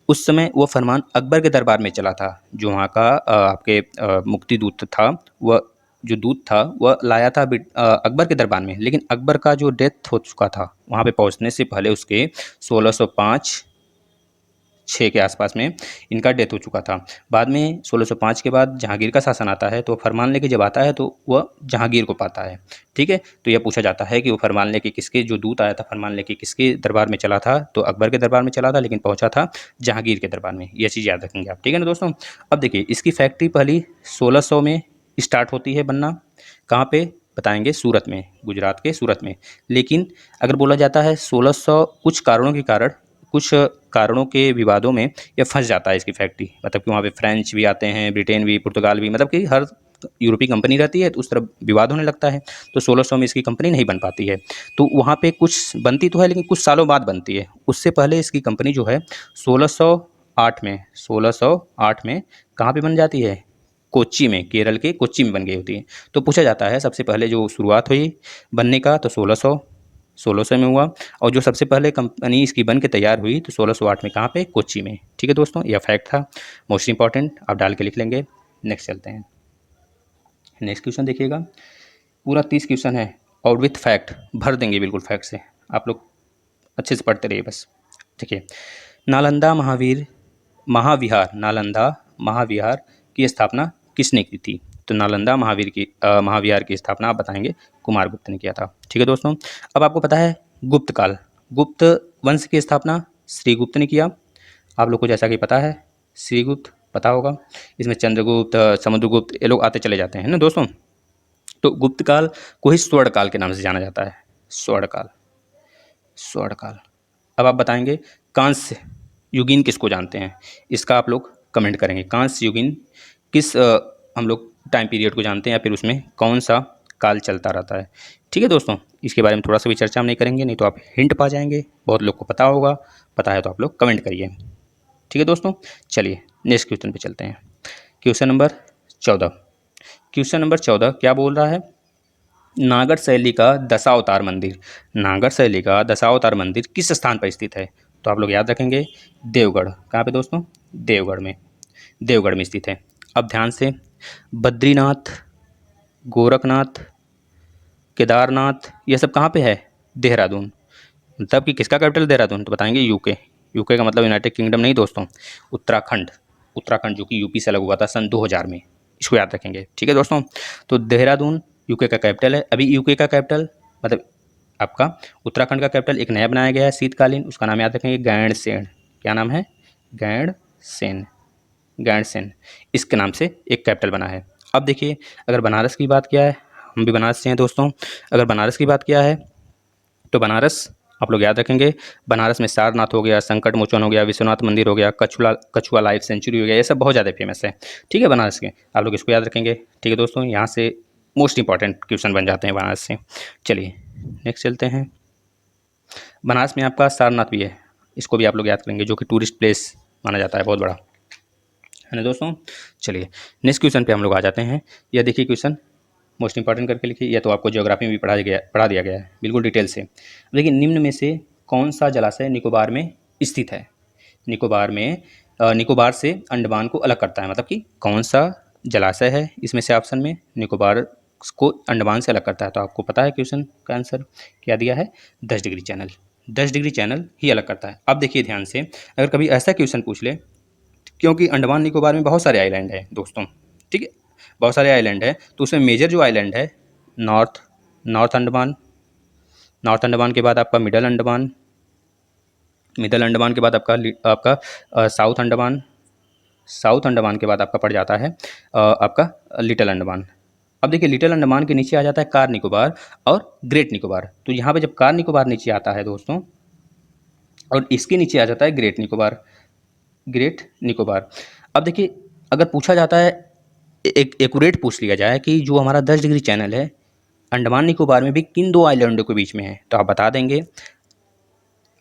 उस समय वो फरमान अकबर के दरबार में चला था। जो वहाँ का आपके मुक्ति दूत था, वह जो दूत था वह लाया था अकबर के दरबार में, लेकिन अकबर का जो डेथ हो चुका था वहाँ पे पहुँचने से पहले, उसके 1605-6 के आसपास में इनका डेथ हो चुका था। बाद में 1605 के बाद जहांगीर का शासन आता है, तो फरमान लेके जब आता है तो वह जहांगीर को पाता है। ठीक है। तो यह पूछा जाता है कि वो फरमान लेके किसके, जो दूत आया था फरमान लेके किसके दरबार में चला था, तो अकबर के दरबार में चला था, लेकिन पहुंचा था जहांगीर के दरबार में। यह चीज़ याद रखेंगे आप। ठीक है ना दोस्तों। अब देखिए, इसकी फैक्ट्री पहली 1600 में स्टार्ट होती है बनना, कहाँ पे बताएंगे, सूरत में, गुजरात के सूरत में। लेकिन अगर बोला जाता है 1600 कुछ कारणों के विवादों में यह फंस जाता है इसकी फैक्ट्री, मतलब कि वहाँ पे फ्रेंच भी आते हैं, ब्रिटेन भी, पुर्तगाल भी, मतलब कि हर यूरोपीय कंपनी रहती है, तो उस तरफ विवाद होने लगता है, तो 1600 में इसकी कंपनी नहीं बन पाती है। तो वहाँ पे कुछ बनती तो है, लेकिन कुछ सालों बाद बनती है। उससे पहले इसकी कंपनी जो है 1608 में कहाँ पे बन जाती है, कोच्चि में, केरल के कोच्चि में बन गई होती है। तो पूछा जाता है सबसे पहले जो शुरुआत हुई बनने का, तो 1600 में हुआ, और जो सबसे पहले कंपनी इसकी बन के तैयार हुई तो 1608 में, कहाँ पे, कोच्चि में। ठीक है दोस्तों, यह फैक्ट था मोस्ट इंपॉर्टेंट, आप डाल के लिख लेंगे। नेक्स्ट चलते हैं, नेक्स्ट क्वेश्चन देखिएगा, पूरा 30 क्वेश्चन है और विथ फैक्ट भर देंगे, बिल्कुल फैक्ट से, आप लोग अच्छे से पढ़ते रहिए बस। देखिए, नालंदा महाविहार की स्थापना किसने की थी, तो नालंदा महाविहार की स्थापना आप बताएंगे कुमारगुप्त ने किया था। ठीक है दोस्तों। अब आपको पता है गुप्त वंश की स्थापना श्रीगुप्त ने किया, आप लोग को जैसा कि पता है, श्रीगुप्त पता होगा। इसमें चंद्रगुप्त, समुद्रगुप्त, ये लोग आते चले जाते हैं ना दोस्तों। तो गुप्त काल को ही स्वर्ण काल के नाम से जाना जाता है, स्वर्ण काल। अब आप बताएंगे कांस्य युगीन किसको जानते हैं, इसका आप लोग कमेंट करेंगे। कांस्य युगीन किस हम लोग टाइम पीरियड को जानते हैं, या फिर उसमें कौन सा काल चलता रहता है। ठीक है दोस्तों, इसके बारे में थोड़ा सा भी चर्चा हम नहीं करेंगे, नहीं तो आप हिंट पा जाएंगे, बहुत लोग को पता होगा, पता है तो आप लोग कमेंट करिए। ठीक है दोस्तों, चलिए नेक्स्ट क्वेश्चन पे चलते हैं। क्वेश्चन नंबर 14 क्या बोल रहा है, नागर शैली का दशावतार मंदिर किस स्थान पर स्थित है, तो आप लोग याद रखेंगे देवगढ़। कहाँ पे दोस्तों, देवगढ़ में स्थित है। अब ध्यान से, बद्रीनाथ, गोरखनाथ, केदारनाथ, ये सब कहाँ पे है? देहरादून। मतलब कि किसका कैपिटल देहरादून? तो बताएंगे यूके। यूके का मतलब यूनाइटेड किंगडम नहीं दोस्तों, उत्तराखंड। उत्तराखंड जो कि यूपी से अलग हुआ था सन 2000 में, इसको याद रखेंगे, ठीक है दोस्तों। तो देहरादून यूके का कैपिटल है। अभी यूके का कैपिटल मतलब आपका उत्तराखंड का कैपिटल एक नया बनाया गया है शीतकालीन, उसका नाम याद रखेंगे, गैंडसेन। क्या नाम है? गैंडसेन। गैंडसेन इसके नाम से एक कैपिटल बना है। अब देखिए, अगर बनारस की बात किया है, हम भी बनारस से हैं दोस्तों, अगर बनारस की बात किया है तो बनारस आप लोग याद रखेंगे, बनारस में सारनाथ हो गया, संकट मोचन हो गया, विश्वनाथ मंदिर हो गया, कछुआ लाइफ सेंचुरी हो गया, ये सब बहुत ज़्यादा फेमस है, ठीक है, बनारस के। आप लोग इसको याद रखेंगे, ठीक है दोस्तों। यहाँ से मोस्ट इंपॉर्टेंट क्वेश्चन बन जाते हैं बनारस से। चलिए नेक्स्ट चलते हैं। बनारस में आपका सारनाथ भी है, इसको भी आप लोग याद करेंगे, जो कि टूरिस्ट प्लेस माना जाता है, बहुत बड़ा है ना दोस्तों। चलिए नेक्स्ट क्वेश्चन पे हम लोग आ जाते हैं। यह देखिए क्वेश्चन मोस्ट इंपॉर्टेंट करके लिखिए, यह तो आपको ज्योग्राफी में भी पढ़ा दिया गया है बिल्कुल डिटेल से। देखिए, निम्न में से कौन सा जलाशय निकोबार में स्थित है? निकोबार में निकोबार से अंडमान को अलग करता है, मतलब कि कौन सा जलाशय है इसमें से ऑप्शन में निकोबार को अंडमान से अलग करता है? तो आपको पता है क्वेश्चन का आंसर क्या दिया है? 10 डिग्री चैनल। 10 डिग्री चैनल ही अलग करता है। अब देखिए ध्यान से, अगर कभी ऐसा क्वेश्चन पूछ ले, क्योंकि अंडमान निकोबार में बहुत सारे आइलैंड हैं दोस्तों, ठीक है, बहुत सारे आइलैंड हैं, तो उसमें मेजर जो आइलैंड है नॉर्थ अंडमान, नॉर्थ अंडमान के बाद आपका मिडल अंडमान, मिडल अंडमान के बाद आपका साउथ अंडमान, साउथ अंडमान के बाद आपका पड़ जाता है आपका लिटिल अंडमान। अब देखिए, लिटिल अंडमान के नीचे आ जाता है कार निकोबार और ग्रेट निकोबार। तो यहाँ पे जब कार निकोबार नीचे आता है दोस्तों, और इसके नीचे आ जाता है ग्रेट निकोबार, ग्रेट निकोबार। अब देखिए, अगर पूछा जाता है, एक एक्यूरेट पूछ लिया जाए कि जो हमारा 10 डिग्री चैनल है अंडमान निकोबार में भी किन दो आइलैंडों के बीच में है, तो आप बता देंगे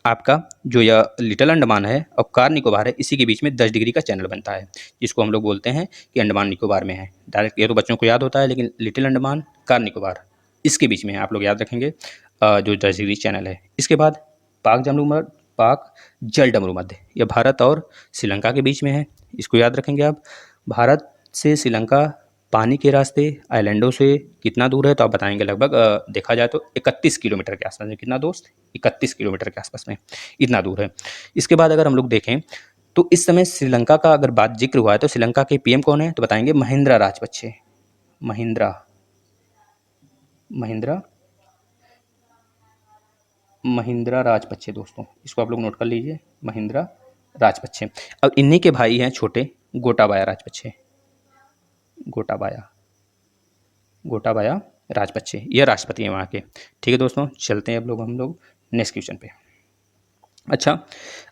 आपका जो यह लिटिल अंडमान है और कार निकोबार है, इसी के बीच में 10 डिग्री का चैनल बनता है, जिसको हम लोग बोलते हैं कि अंडमान निकोबार में है। डायरेक्ट ये तो बच्चों को याद होता है, लेकिन लिटिल अंडमान, कार निकोबार, इसके बीच में है, आप लोग याद रखेंगे जो 10 डिग्री चैनल है। इसके बाद पाक जल डमरू मध्य, यह भारत और श्रीलंका के बीच में है, इसको याद रखेंगे आप। भारत से श्रीलंका पानी के रास्ते आइलैंडों से कितना दूर है, तो आप बताएंगे लगभग देखा जाए तो 31 किलोमीटर के आसपास में। कितना दोस्त? 31 किलोमीटर के आसपास में, इतना दूर है। इसके बाद अगर हम लोग देखें तो इस समय श्रीलंका का अगर बात जिक्र हुआ है तो श्रीलंका के पीएम कौन है, तो बताएंगे महिंद्रा राजपक्षे। महिंद्रा महिंद्रा महिंद्रा राजपक्षे दोस्तों, इसको आप लोग नोट कर लीजिए, महिंद्रा राजपक्षे। अब इन्हीं के भाई हैं छोटे गोटाबाया राजपक्षे, गोटाबाया राजपक्षे, ये राष्ट्रपति हैं वहाँ के, ठीक है दोस्तों। चलते हैं अब हम लोग नेक्स्ट क्वेश्चन पे। अच्छा,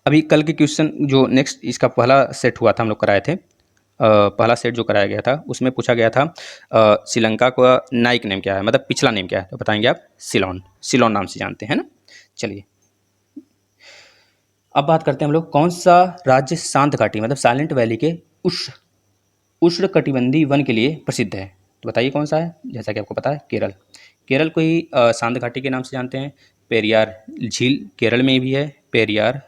अभी कल के क्वेश्चन जो नेक्स्ट इसका पहला सेट हुआ था, हम लोग कराए थे, पहला सेट जो कराया गया था उसमें पूछा गया था श्रीलंका का नाइक नेम क्या है, मतलब पिछला नेम क्या है, तो बताएंगे आप सिलोन, सिलोन नाम से जानते हैं ना। चलिए अब बात करते हैं हम लोग, कौन सा राज्य शांत घाटी मतलब साइलेंट वैली के उष्णकटिबंधीय वन के लिए प्रसिद्ध है, तो बताइए कौन सा है। जैसा कि आपको पता है केरल, केरल को ही शांत घाटी के नाम से जानते हैं। पेरियार झील केरल में भी है, पेरियार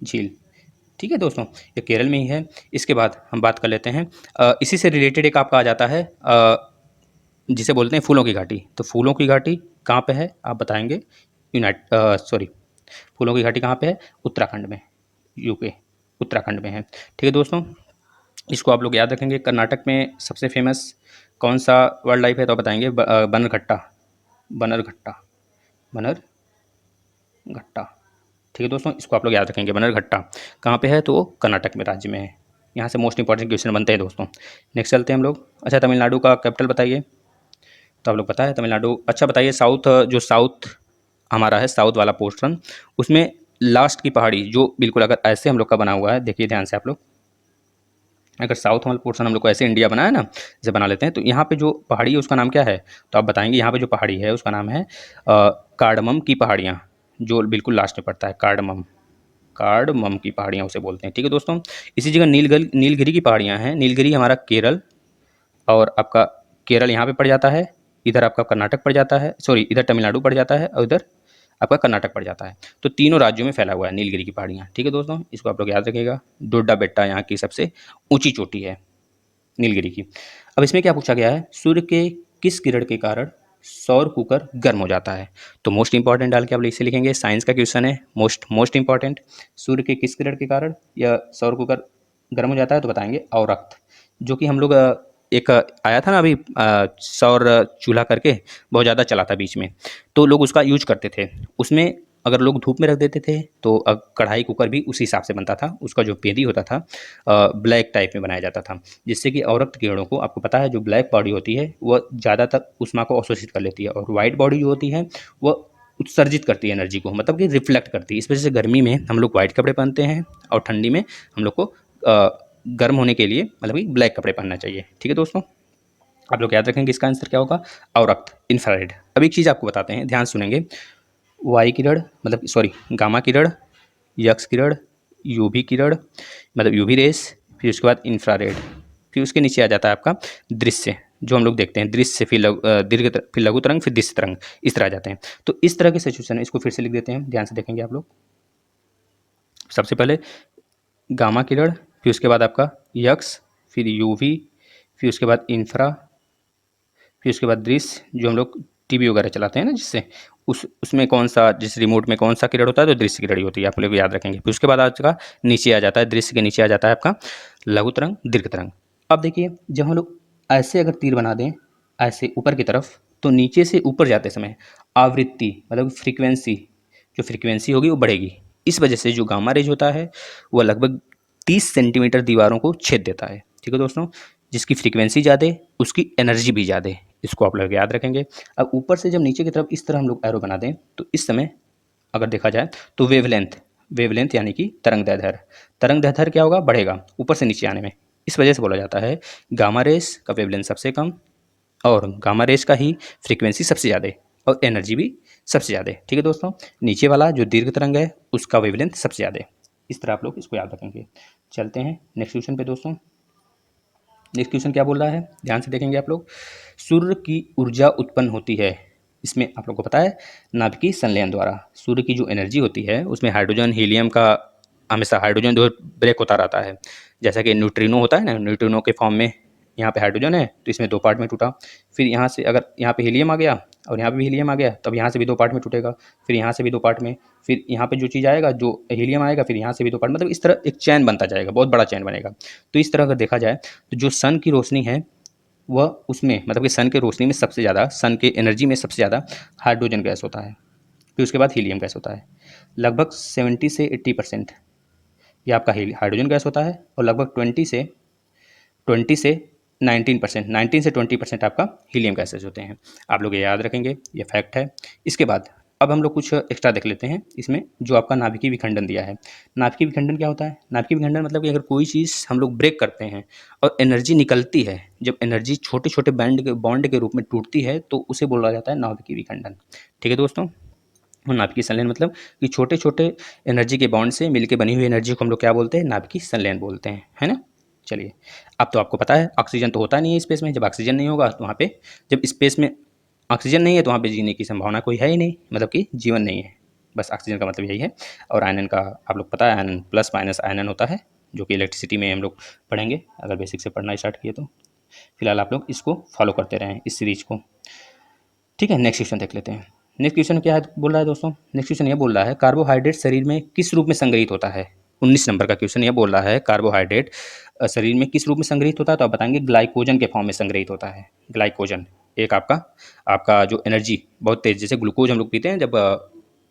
झील, ठीक है दोस्तों, ये केरल में ही है। इसके बाद हम बात कर लेते हैं इसी से रिलेटेड एक आपका आ जाता है जिसे बोलते हैं फूलों की घाटी। तो फूलों की घाटी कहाँ पे है, आप बताएंगे फूलों की घाटी कहाँ पे है, उत्तराखंड में, यूके उत्तराखंड में है, ठीक है दोस्तों। इसको आप लोग याद रखेंगे। कर्नाटक में सबसे फेमस कौन सा वाइल्ड लाइफ है, तो आप बताएंगे बनरघट्टा, ठीक है दोस्तों, इसको आप लोग याद रखेंगे। बनरघट्टा कहाँ पे है, तो वो कर्नाटक में राज्य में है। यहाँ से मोस्ट इंपॉर्टेंट क्वेश्चन बनते हैं दोस्तों। नेक्स्ट चलते हैं हम लोग। अच्छा, तमिलनाडु का कैपिटल बताइए, तो आप लोग पता है तमिलनाडु। अच्छा बताइए, साउथ हमारा है, साउथ वाला पोर्शन, उसमें लास्ट की पहाड़ी जो बिल्कुल अगर ऐसे हम लोग का बना हुआ है, देखिए ध्यान से आप लोग, अगर साउथ वाला पोर्शन हम लोग को ऐसे इंडिया बनाया ना, जैसे बना लेते हैं, तो यहाँ पे जो पहाड़ी है उसका नाम क्या है, तो आप बताएंगे यहाँ पे जो पहाड़ी है उसका नाम है कार्डमम की पहाड़ियाँ, जो बिल्कुल लास्ट में पड़ता है, कार्डमम की पहाड़ियाँ उसे बोलते हैं, ठीक है दोस्तों। इसी जगह नीलगिरी की पहाड़ियाँ हैं। नीलगिरी हमारा केरल, और आपका केरल यहाँ पे पड़ जाता है, इधर आपका कर्नाटक पड़ जाता है, सॉरी इधर तमिलनाडु पड़ जाता है, और इधर आपका कर्नाटक पड़ जाता है। तो तीनों राज्यों में फैला हुआ है नीलगिरी की पहाड़ियाँ। ठीक है दोस्तों, इसको आप लोग याद रखिएगा। डोडा बेट्टा यहाँ की सबसे ऊंची चोटी है नीलगिरी की। अब इसमें क्या पूछा गया है, सूर्य के किस किरण के कारण सौर कुकर गर्म हो जाता है। तो मोस्ट इंपॉर्टेंट डाल के आप इसे लिखेंगे, साइंस का क्वेश्चन है, मोस्ट इंपॉर्टेंट। सूर्य के किस किरण के कारण यह सौर कुकर गर्म हो जाता है, तो बताएंगे अवरक्त। जो कि हम लोग एक आया था ना अभी सौर चूल्हा करके, बहुत ज़्यादा चला था बीच में, तो लोग उसका यूज करते थे। उसमें अगर लोग धूप में रख देते थे तो अब कढ़ाई कुकर भी उसी हिसाब से बनता था। उसका जो पेदी होता था ब्लैक टाइप में बनाया जाता था, जिससे कि अवरक्त किरणों को, आपको पता है जो ब्लैक बॉडी होती है वह ज़्यादातर ऊष्मा को अवशोषित कर लेती है, और वाइट बॉडी जो होती है वह उत्सर्जित करती है एनर्जी को, मतलब कि रिफ्लेक्ट करती है। इस वजह से गर्मी में हम लोग वाइट कपड़े पहनते हैं, और ठंडी में हम लोग को गर्म होने के लिए मतलब कि ब्लैक कपड़े पहनना चाहिए। ठीक है दोस्तों, आप लोग याद रखेंगे इसका आंसर क्या होगा, अवरक्त, इंफ्रारेड। अब एक चीज़ आपको बताते हैं, ध्यान सुनेंगे। वाई किरण मतलब सॉरी गामा किरण, यक्स किरण, यूवी किरण मतलब यूवी रेस, फिर उसके बाद इंफ्रारेड, फिर उसके नीचे आ जाता है आपका दृश्य, जो हम लोग देखते हैं दृश्य, फिर दीर्घ, फिर लघु तरंग, फिर दृश्य तरंग, इस तरह आ जाते हैं। तो इस तरह के सिचुएशन है, इसको फिर से लिख देते हैं, ध्यान से देखेंगे आप लोग। सबसे पहले गामा किरण, फिर उसके बाद आपका यक्स, फिर यूवी, फिर उसके बाद इंफ्रा, फिर उसके बाद दृश्य, जो हम लोग टीवी वगैरह चलाते हैं ना जिससे, उसमें कौन सा, जिस रिमोट में कौन सा किरण होता है तो दृश्य किरण ही होती है, आप लोग याद रखेंगे। फिर उसके बाद आज का नीचे आ जाता है, दृश्य के नीचे आ जाता है आपका लघु तरंग, दीर्घ तरंग। अब देखिए, जब हम लोग ऐसे अगर तीर बना दें ऐसे ऊपर की तरफ, तो नीचे से ऊपर जाते समय आवृत्ति मतलब फ्रीक्वेंसी, जो फ्रीक्वेंसी होगी वो बढ़ेगी। इस वजह से जो गामा रेज होता है वह लगभग 30 सेंटीमीटर दीवारों को छेद देता है। ठीक है दोस्तों, जिसकी फ्रीक्वेंसी ज़्यादा उसकी एनर्जी भी ज़्यादा, इसको आप लोग याद रखेंगे। अब ऊपर से जब नीचे की तरफ इस तरह हम लोग एरो बना दें, तो इस समय अगर देखा जाए तो वेवलेंथ यानी कि तरंग दैर्ध्य क्या होगा, बढ़ेगा ऊपर से नीचे आने में। इस वजह से बोला जाता है गामा रेस का वेवलेंथ सबसे कम, और गामा रेस का ही फ्रीक्वेंसी सबसे ज़्यादा, और एनर्जी भी सबसे ज़्यादा। ठीक है दोस्तों, नीचे वाला जो दीर्घ तरंग है उसका वेवलेंथ सबसे ज़्यादा। इस तरह आप लोग इसको याद रखेंगे। चलते हैं नेक्स्ट क्वेश्चन पे दोस्तों। नेक्स्ट क्वेश्चन क्या बोल रहा है, ध्यान से देखेंगे आप लोग। सूर्य की ऊर्जा उत्पन्न होती है, इसमें आप लोग को पता है नाभिकीय संलयन द्वारा। सूर्य की जो एनर्जी होती है उसमें हाइड्रोजन हीलियम का हमेशा हाइड्रोजन जो ब्रेक होता रहता है, जैसा कि न्यूट्रिनो होता है ना, न्यूट्रिनो के फॉर्म में यहाँ पे हाइड्रोजन है तो इसमें दो पार्ट में टूटा, फिर यहाँ से अगर यहाँ पे हीलियम आ गया और यहाँ पे भी हीलियम आ गया, तब यहाँ से भी दो पार्ट में टूटेगा, फिर यहाँ से भी दो पार्ट में, फिर यहाँ पे जो चीज़ आएगा जो हीलियम आएगा, फिर यहाँ से भी दो पार्ट, मतलब इस तरह एक चैन बनता जाएगा, बहुत बड़ा चैन बनेगा। तो इस तरह अगर देखा जाए तो जो सन की रोशनी है वह उसमें मतलब कि सन की रोशनी में सबसे ज़्यादा, सन के एनर्जी में सबसे ज़्यादा हाइड्रोजन गैस होता है, फिर उसके बाद हीलियम गैस होता है। लगभग 70 से 80% ये आपका हाइड्रोजन गैस होता है, और लगभग 20 से 19%, 19 से 20% आपका हीलियम गैसेज होते हैं। आप लोग ये याद रखेंगे, ये फैक्ट है। इसके बाद अब हम लोग कुछ एक्स्ट्रा देख लेते हैं इसमें, जो आपका नाभिकीय विखंडन दिया है। नाभिकीय विखंडन क्या होता है, नाभिकीय विखंडन मतलब कि अगर कोई चीज़ हम लोग ब्रेक करते हैं और एनर्जी निकलती है, जब एनर्जी छोटे छोटे बॉन्ड के रूप में टूटती है तो उसे बोला जाता है नाभिकीय विखंडन। ठीक है दोस्तों, और नाभिकीय संलयन मतलब कि छोटे छोटे एनर्जी के बॉन्ड से मिलकर बनी हुई एनर्जी को हम लोग क्या बोलते हैं, नाभिकीय संलयन बोलते हैं, है ना। चलिए, अब तो आपको पता है ऑक्सीजन तो होता नहीं है स्पेस में, जब ऑक्सीजन नहीं होगा तो वहाँ पे, जब स्पेस में ऑक्सीजन नहीं है तो वहाँ पे जीने की संभावना कोई है ही नहीं, मतलब कि जीवन नहीं है, बस ऑक्सीजन का मतलब यही है। और आयनन का आप लोग पता है, आयनन प्लस माइनस आयनन होता है, जो कि इलेक्ट्रिसिटी में हम लोग पढ़ेंगे अगर बेसिक से पढ़ना स्टार्ट किए तो। फिलहाल आप लोग इसको फॉलो करते रहें, इस सीरीज को। ठीक है, नेक्स्ट क्वेश्चन देख लेते हैं। नेक्स्ट क्वेश्चन क्या है बोल रहा है दोस्तों, नेक्स्ट क्वेश्चन ये बोल रहा है कार्बोहाइड्रेट शरीर में किस रूप में संग्रहित होता है। 19 नंबर का क्वेश्चन ये बोल रहा है कार्बोहाइड्रेट शरीर में किस रूप में संग्रहित होता है, तो आप बताएंगे ग्लाइकोजन के फॉर्म में संग्रहित होता है। ग्लाइकोजन एक आपका जो एनर्जी बहुत तेज, जैसे ग्लूकोज हम लोग पीते हैं जब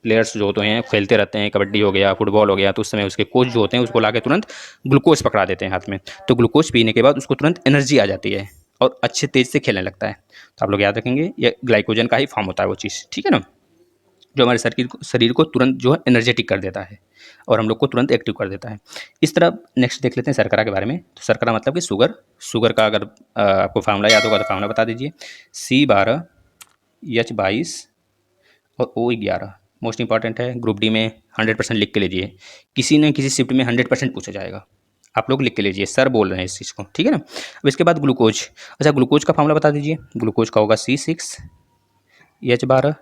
प्लेयर्स जो होते हैं खेलते रहते हैं, कबड्डी हो गया, फुटबॉल हो गया, तो उस समय उसके कोच जो होते हैं उसको लाके तुरंत ग्लूकोज पकड़ा देते हैं हाथ में, तो ग्लूकोज पीने के बाद उसको तुरंत एनर्जी आ जाती है और अच्छे तेज से खेलने लगता है। तो आप लोग याद रखेंगे ये ग्लाइकोजन का ही फॉर्म होता है वो चीज़, ठीक है ना, जो हमारे शरीर को तुरंत जो है एनर्जेटिक कर देता है और हम लोग को तुरंत एक्टिव कर देता है। इस तरह नेक्स्ट देख लेते हैं शर्करा के बारे में। तो शर्करा मतलब कि शुगर का अगर आपको फार्मूला याद होगा तो फार्मूला बता दीजिए, C12 H22 और O11। मोस्ट इंपॉर्टेंट है, ग्रुप डी में 100% लिख के लीजिए, किसी न किसी शिफ्ट में 100% पूछा जाएगा, आप लोग लिख के लीजिए, सर बोल रहे हैं इस चीज़ को, ठीक है ना। अब इसके बाद ग्लूकोज, अच्छा ग्लूकोज का फार्मूला बता दीजिए, ग्लूकोज का होगा C6H12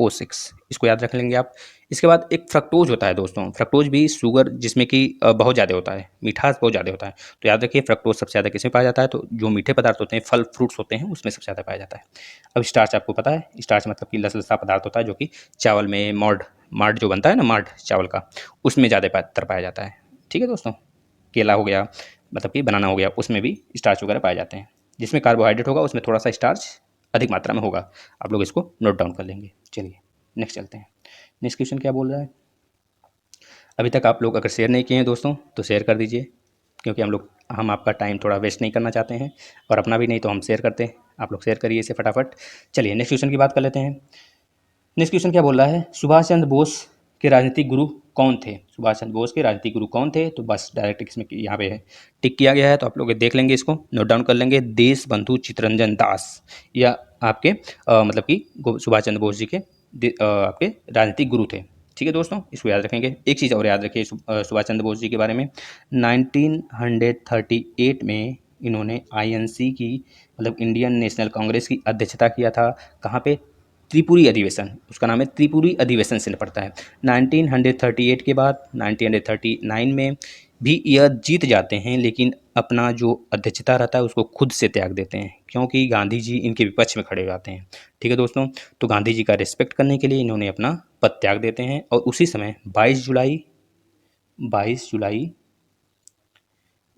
O6, इसको याद रख लेंगे आप। इसके बाद एक फ्रक्टोज होता है दोस्तों, फ्रक्टोज भी शुगर जिसमें कि बहुत ज़्यादा होता है, मिठास बहुत ज़्यादा होता है। तो याद रखिए फ्रक्टोज सबसे ज़्यादा किसमें पाया जाता है, तो जो मीठे पदार्थ होते हैं, फल फ्रूट्स होते हैं, उसमें सबसे ज़्यादा पाया जाता है। अब स्टार्च आपको पता है, स्टार्च मतलब कि लसलसा पदार्थ होता है जो कि चावल में मॉड मार्ड जो बनता है ना, मार्ड चावल का, उसमें ज़्यादा पाया जाता है। ठीक है दोस्तों, केला हो गया, मतलब कि बनाना हो गया, उसमें भी स्टार्च वगैरह पाए जाते हैं। जिसमें कार्बोहाइड्रेट होगा उसमें थोड़ा सा स्टार्च अधिक मात्रा में होगा। आप लोग इसको नोट डाउन कर लेंगे। चलिए नेक्स्ट चलते हैं। नेक्स्ट क्वेश्चन क्या बोल रहा है, अभी तक आप लोग अगर शेयर नहीं किए हैं दोस्तों तो शेयर कर दीजिए, क्योंकि हम आपका टाइम थोड़ा वेस्ट नहीं करना चाहते हैं, और अपना भी नहीं तो हम शेयर करते हैं। आप लोग शेयर करिए इसे फटाफट। चलिए नेक्स्ट क्वेश्चन की बात कर लेते हैं। नेक्स्ट क्वेश्चन क्या बोल रहा है, सुभाष चंद्र बोस के राजनीतिक गुरु कौन थे। सुभाष चंद्र बोस के राजनीतिक गुरु कौन थे, तो बस डायरेक्ट इसमें यहाँ पे है टिक किया गया है, तो आप लोग देख लेंगे, इसको नोट डाउन कर लेंगे। देश बंधु चित्तरंजन दास, या आपके मतलब कि सुभाष चंद्र बोस जी के आपके राजनीतिक गुरु थे। ठीक है दोस्तों, इसको याद रखेंगे। एक चीज़ और याद रखिए सुभाष चंद्र बोस जी के बारे में, 1938 में इन्होंने आईएनसी की मतलब इंडियन नेशनल कांग्रेस की अध्यक्षता किया था। कहाँ पे, त्रिपुरी अधिवेशन, उसका नाम है त्रिपुरी अधिवेशन से पड़ता है। 1938 के बाद 1939 में भी यह जीत जाते हैं, लेकिन अपना जो अध्यक्षता रहता है उसको खुद से त्याग देते हैं, क्योंकि गांधी जी इनके विपक्ष में खड़े हो जाते हैं। ठीक है दोस्तों, तो गांधी जी का रिस्पेक्ट करने के लिए इन्होंने अपना पद त्याग देते हैं, और उसी समय 22 जुलाई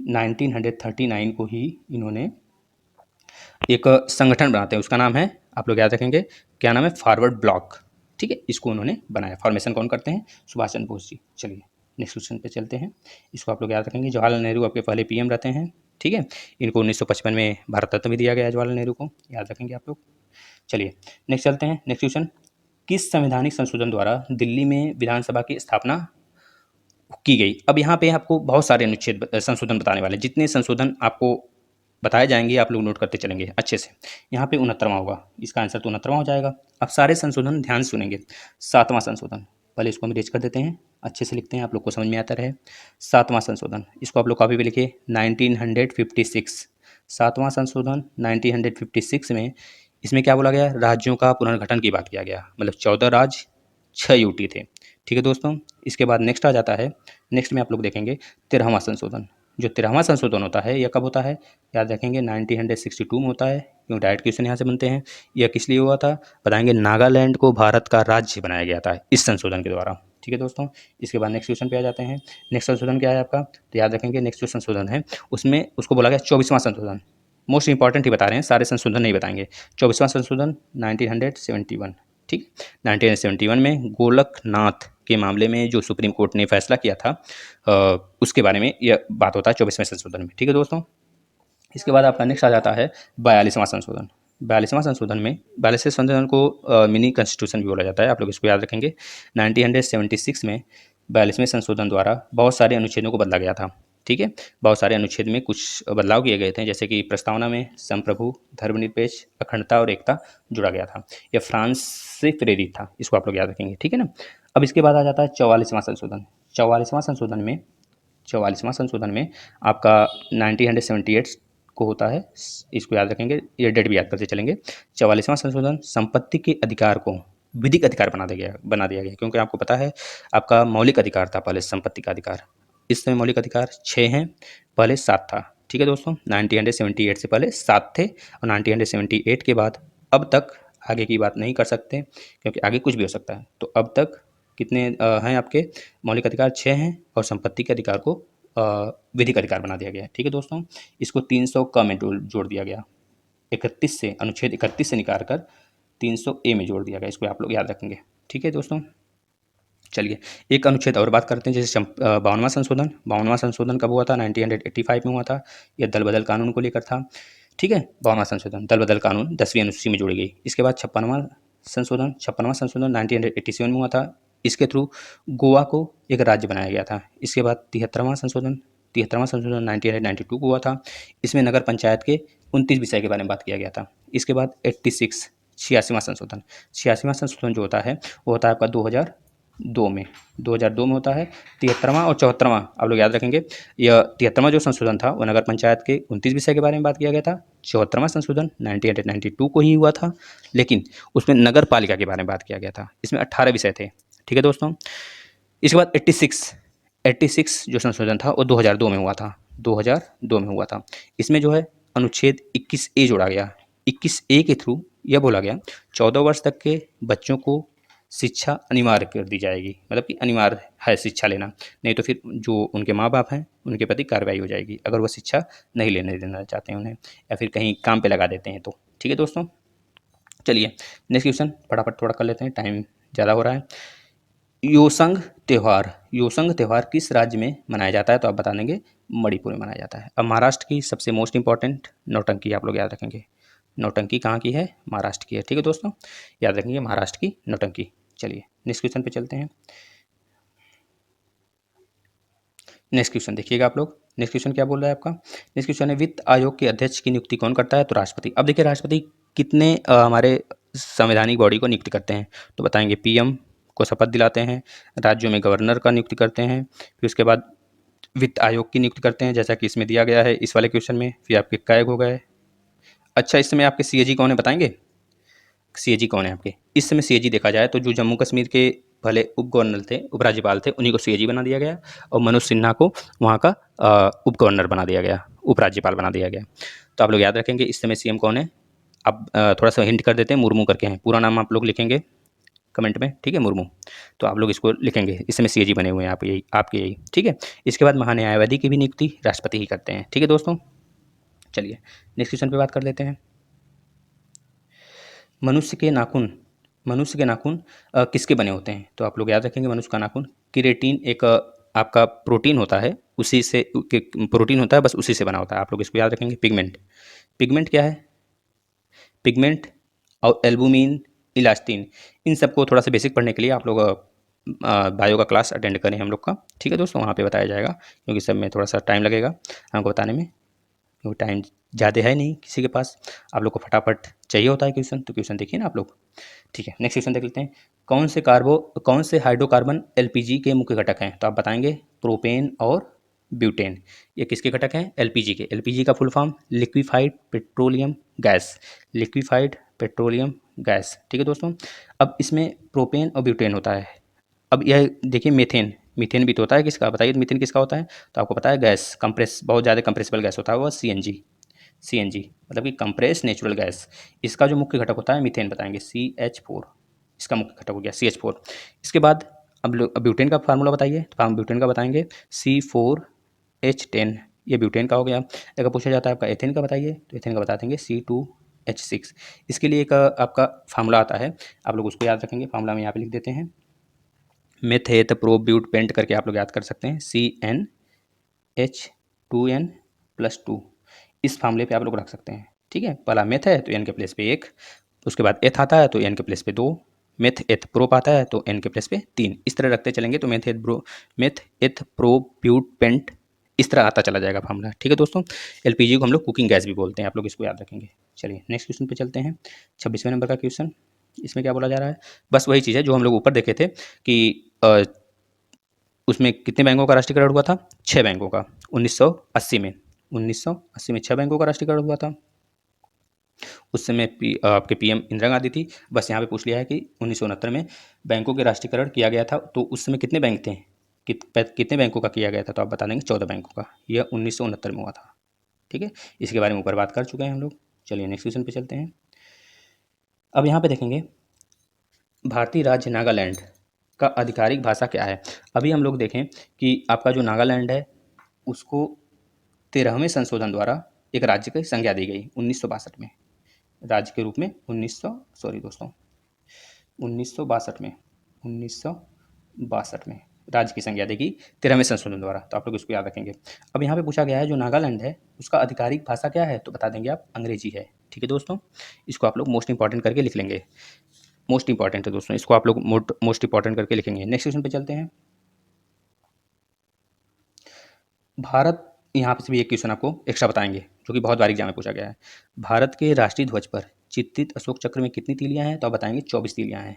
1939 को ही इन्होंने एक संगठन बनाते हैं, उसका नाम है, आप लोग याद रखेंगे, क्या नाम है, फॉरवर्ड ब्लॉक। ठीक है, इसको उन्होंने बनाया। फॉर्मेशन कौन करते हैं, सुभाष चंद्र बोस जी। चलिए नेक्स्ट क्वेश्चन पे चलते हैं, इसको आप लोग याद रखेंगे। जवाहरलाल नेहरू आपके पहले पीएम रहते हैं। ठीक है, इनको 1955 में भारत रत्न भी दिया गया है जवाहरलाल नेहरू को, याद रखेंगे आप लोग। चलिए नेक्स्ट चलते हैं। नेक्स्ट क्वेश्चन, किस संवैधानिक संशोधन द्वारा दिल्ली में विधानसभा की स्थापना की गई। अब यहाँ पे आपको बहुत सारे अनुच्छेद संशोधन बताने वाले हैं, जितने संशोधन आपको बताए जाएंगे आप लोग नोट करते चलेंगे अच्छे से। यहाँ पे 69वां होगा, इसका आंसर तो 69वां हो जाएगा। अब सारे संशोधन ध्यान से सुनेंगे। 7वां संशोधन, पहले इसको हम रेज कर देते हैं, अच्छे से लिखते हैं, आप लोग को समझ में आता रहे। 7वां संशोधन, इसको आप लोग कॉपी पे लिखिए, 1956। 7वां संशोधन 1956 में, इसमें क्या बोला गया, राज्यों का पुनर्गठन की बात किया गया, मतलब 14 राज्य 6 यूटी थे। ठीक है दोस्तों, इसके बाद नेक्स्ट आ जाता है। नेक्स्ट में आप लोग देखेंगे 13वां संशोधन। जो 13वां संशोधन होता है यह कब होता है, याद रखेंगे 1962 में होता है, क्योंकि डायरेक्ट क्वेश्चन यहाँ से बनते हैं। यह किस लिए हुआ था, बताएंगे, नागालैंड को भारत का राज्य बनाया गया था इस संशोधन के द्वारा। ठीक है दोस्तों, इसके बाद नेक्स्ट क्वेश्चन पे आ जाते हैं। नेक्स्ट संशोधन क्या है आपका, तो याद रखेंगे नेक्स्ट जो संशोधन है उसमें उसको बोला गया 24वां संशोधन। मोस्ट इंपॉर्टेंट ही बता रहे हैं, सारे संशोधन नहीं बताएंगे। 24वां संशोधन 1971। ठीक, 1971 में गोलकनाथ के मामले में जो सुप्रीम कोर्ट ने फैसला किया था उसके बारे में यह बात होता है 24वें संशोधन में। ठीक है दोस्तों, इसके बाद आपका नेक्स्ट आ जाता है 42वां संशोधन। 42वां संशोधन में, 42वें संशोधन को मिनी कॉन्स्टिट्यूशन भी बोला जाता है, आप लोग इसको याद रखेंगे। 1976 में 42वें संशोधन द्वारा बहुत सारे अनुच्छेदों को बदला गया था। ठीक है, बहुत सारे अनुच्छेद में कुछ बदलाव किए गए थे, जैसे कि प्रस्तावना में संप्रभु, धर्मनिरपेक्ष, अखंडता और एकता जुड़ा गया था। यह फ्रांस से प्रेरित था, इसको आप लोग याद रखेंगे। ठीक है ना, अब इसके बाद आ जाता है 44वां संशोधन। 44वां संशोधन में आपका 1978 को होता है, इसको याद रखेंगे, ये डेट भी याद करते चलेंगे। 44वां संशोधन संपत्ति के अधिकार को विधिक अधिकार बना दिया गया, क्योंकि आपको पता है आपका मौलिक अधिकार था पहले संपत्ति का अधिकार, इस समय मौलिक अधिकार 6 हैं, पहले 7 था। ठीक है दोस्तों, 1978 से पहले 7 थे, और 1978 के बाद अब तक आगे की बात नहीं कर सकते, क्योंकि आगे कुछ भी हो सकता है। तो अब तक कितने हैं आपके मौलिक अधिकार, 6 हैं, और संपत्ति के अधिकार को विधिक अधिकार बना दिया गया है। ठीक है दोस्तों, इसको 300 क में जोड़ दिया गया, 31 से, अनुच्छेद 31 से निकाल कर 300A में जोड़ दिया गया, इसको आप लोग याद रखेंगे। ठीक है दोस्तों, चलिए एक अनुच्छेद और बात करते हैं, जैसे 52वां संशोधन। 52वां संशोधन कब हुआ था, 1985 में हुआ था, यह दल बदल कानून को लेकर था। ठीक है, 52वां संशोधन, दल बदल कानून 10वीं अनुसूची में जोड़ी गई। इसके बाद 56वां संशोधन 1987 में हुआ था, इसके थ्रू गोवा को एक राज्य बनाया गया था। इसके बाद 73वां संशोधन 1992 को हुआ था, इसमें नगर पंचायत के 29 विषय के बारे में बात किया गया था। इसके बाद 86वां संशोधन 86वां संशोधन जो होता है वो होता है आपका 2002 में, 2002 में होता है। 73वां और 74वां आप लोग याद रखेंगे। यह 73वां जो संशोधन था वो नगर पंचायत के 29 विषय के बारे में बात किया गया था। 74वां संशोधन 1992 को ही हुआ था, लेकिन उसमें नगर पालिका के बारे में बात किया गया था। इसमें 18 विषय थे। ठीक है दोस्तों। इसके बाद 86 जो संशोधन था वो 2002 में हुआ था। 2002 में हुआ था। इसमें जो है अनुच्छेद 21A जोड़ा गया। 21A के थ्रू यह बोला गया 14 वर्ष तक के बच्चों को शिक्षा अनिवार्य कर दी जाएगी, मतलब कि अनिवार्य है शिक्षा लेना, नहीं तो फिर जो उनके माँ बाप हैं उनके प्रति कार्रवाई हो जाएगी अगर वो शिक्षा नहीं लेने देना चाहते हैं उन्हें, या फिर कहीं काम पे लगा देते हैं तो। ठीक है दोस्तों। चलिए नेक्स्ट क्वेश्चन फटाफट थोड़ा कर लेते हैं, टाइम ज़्यादा हो रहा है। योसंग त्यौहार किस राज्य में मनाया जाता है? तो आप बता देंगे मणिपुर में मनाया जाता है। अब महाराष्ट्र की सबसे मोस्ट इंपॉर्टेंट नौटंकी आप लोग याद रखेंगे। नौटंकी कहाँ की है? महाराष्ट्र की है। ठीक है दोस्तों, याद रखेंगे महाराष्ट्र की नौटंकी। चलिए नेक्स्ट क्वेश्चन पे चलते हैं। नेक्स्ट क्वेश्चन देखिएगा आप लोग। नेक्स्ट क्वेश्चन क्या बोल रहा है आपका? नेक्स्ट क्वेश्चन है वित्त आयोग के अध्यक्ष की नियुक्ति कौन करता है? तो राष्ट्रपति। अब देखिए राष्ट्रपति कितने हमारे संवैधानिक बॉडी को नियुक्त करते हैं? तो बताएंगे पीएम को शपथ दिलाते हैं, राज्यों में गवर्नर का नियुक्ति करते हैं, फिर उसके बाद वित्त आयोग की नियुक्ति करते हैं जैसा कि इसमें दिया गया है इस वाले क्वेश्चन में। फिर आपके कैग हो गए। अच्छा, इस समय आपके सीएजी कौन है बताएंगे? सीएजी कौन है आपके इस समय? सीएजी देखा जाए तो जो जम्मू कश्मीर के पहले उप गवर्नर थे, उपराज्यपाल थे, उन्हीं को सीएजी बना दिया गया और मनोज सिन्हा को वहाँ का उप गवर्नर बना दिया गया, उपराज्यपाल बना दिया गया। तो आप लोग याद रखेंगे इस समय सीएम कौन है। अब थोड़ा सा हिंट कर देते हैं, मुर्मू करके हैं। पूरा नाम आप लोग लिखेंगे कमेंट में, ठीक है, मुर्मू। तो आप लोग इसको लिखेंगे, इस समय सीएजी बने हुए हैं आप, यही आपके यही। ठीक है। इसके बाद महान्यायवादी की भी नियुक्ति राष्ट्रपति ही करते हैं। ठीक है दोस्तों। चलिए नेक्स्ट क्वेश्चन पे बात कर लेते हैं। मनुष्य के नाखून किसके बने होते हैं? तो आप लोग याद रखेंगे मनुष्य का नाखून केराटिन एक आपका प्रोटीन होता है, उसी से प्रोटीन होता है, बस उसी से बना होता है। आप लोग इसको याद रखेंगे। पिगमेंट क्या है? पिगमेंट और एल्बुमिन, इलास्टिन, इन सबको थोड़ा सा बेसिक पढ़ने के लिए आप लोग बायो का क्लास अटेंड करें हम लोग का। ठीक है दोस्तों, वहाँ पे बताया जाएगा, क्योंकि सब में थोड़ा सा टाइम लगेगा हमको बताने में, क्योंकि टाइम ज़्यादा है नहीं किसी के पास। आप लोग को फटाफट चाहिए होता है क्वेश्चन, तो क्वेश्चन देखिए ना आप लोग। ठीक है, नेक्स्ट क्वेश्चन देख लेते हैं। कौन से हाइड्रोकार्बन एलपीजी के मुख्य घटक हैं? तो आप बताएंगे प्रोपेन और ब्यूटेन। ये किसके घटक हैं? एलपीजी के। एलपीजी का full form liquefied petroleum gas. Liquefied petroleum gas. ठीक है दोस्तों। अब इसमें प्रोपेन और ब्यूटेन होता है। अब यह देखिए मीथेन, मीथेन भी तो होता है किसका? बताइए मीथेन किसका होता है? तो आपको पता है गैस, कंप्रेस, बहुत ज़्यादा कंप्रेसिबल गैस होता है वो सीएनजी मतलब कि कंप्रेस नेचुरल गैस। इसका जो मुख्य घटक होता है मीथेन, बताएंगे CH4, इसका मुख्य घटक हो गया CH4। इसके बाद अब ब्यूटेन का फार्मूला बताइए। तो हम ब्यूटेन का बताएंगे C4H10, ये ब्यूटेन का हो गया। अगर पूछा जाता है आपका एथेन का बताइए, तो एथेन का बता देंगे C2H6। इसके लिए एक आपका फार्मूला आता है, आप लोग उसको याद रखेंगे। फार्मूला में यहाँ पे लिख देते हैं, मेथेट प्रोब्यूट पेंट करके आप लोग याद कर सकते हैं, CnH2n+2। इस फार्मूले पे आप लोग रख सकते हैं। ठीक है, पहला मेथ है तो एन के प्लेस पे 1, उसके बाद एथ आता है तो एन के प्लेस पे 2, मेथ एथ प्रोप आता है तो एन के प्लेस पे 3। इस तरह रखते चलेंगे तो मेथ एथ प्रो ब्यूट पेंट इस तरह आता चला जाएगा फार्मूला। ठीक है दोस्तों। एलपीजी को हम लोग कुकिंग गैस भी बोलते हैं, आप लोग इसको याद रखेंगे। चलिए नेक्स्ट क्वेश्चन पे चलते हैं। 26वें नंबर का क्वेश्चन, इसमें क्या बोला जा रहा है? बस वही चीज़ है जो हम लोग ऊपर देखे थे कि उसमें कितने बैंकों का राष्ट्रीयकरण हुआ था? 6 बैंकों का 1980 में। 1980 में 6 बैंकों का राष्ट्रीयकरण हुआ था। उस समय आपके पीएम इंदिरा गांधी थी। बस यहाँ पे पूछ लिया है कि 1969 में बैंकों के राष्ट्रीयकरण किया गया था, तो उस समय कितने बैंक थे? कितने बैंकों का किया गया था? तो आप बता देंगे 14 बैंकों का। यह 1969 में हुआ था। ठीक है, इसके बारे में ऊपर बात कर चुके हैं हम लोग। चलिए नेक्स्ट क्वेश्चन पे चलते हैं। अब यहाँ पे देखेंगे भारतीय राज्य नागालैंड का आधिकारिक भाषा क्या है? अभी हम लोग देखें कि आपका जो नागालैंड है उसको 13वें संशोधन द्वारा एक राज्य की संज्ञा दी गई 1962 में, राज्य के रूप में 1962 में राज्य की संज्ञा देगी 13वें संशोधन द्वारा। तो आप लोग इसको याद रखेंगे। अब यहाँ पे पूछा गया है जो नागालैंड है उसका आधिकारिक भाषा क्या है? तो बता देंगे आप अंग्रेजी है। ठीक है दोस्तों, इसको आप लोग मोस्ट इंपॉर्टेंट करके लिख लेंगे। मोस्ट इंपॉर्टेंट है दोस्तों, इसको आप लोग मोस्ट इंपॉर्टेंट करके लिखेंगे। नेक्स्ट क्वेश्चन पे चलते हैं। भारत, यहाँ पे भी एक क्वेश्चन आपको एक्स्ट्रा बताएंगे जो कि बहुत बार एग्जाम में पूछा गया है। भारत के राष्ट्रीय ध्वज पर चित्रित अशोक चक्र में कितनी तीलियां हैं? तो आप बताएंगे 24 तीलियां हैं।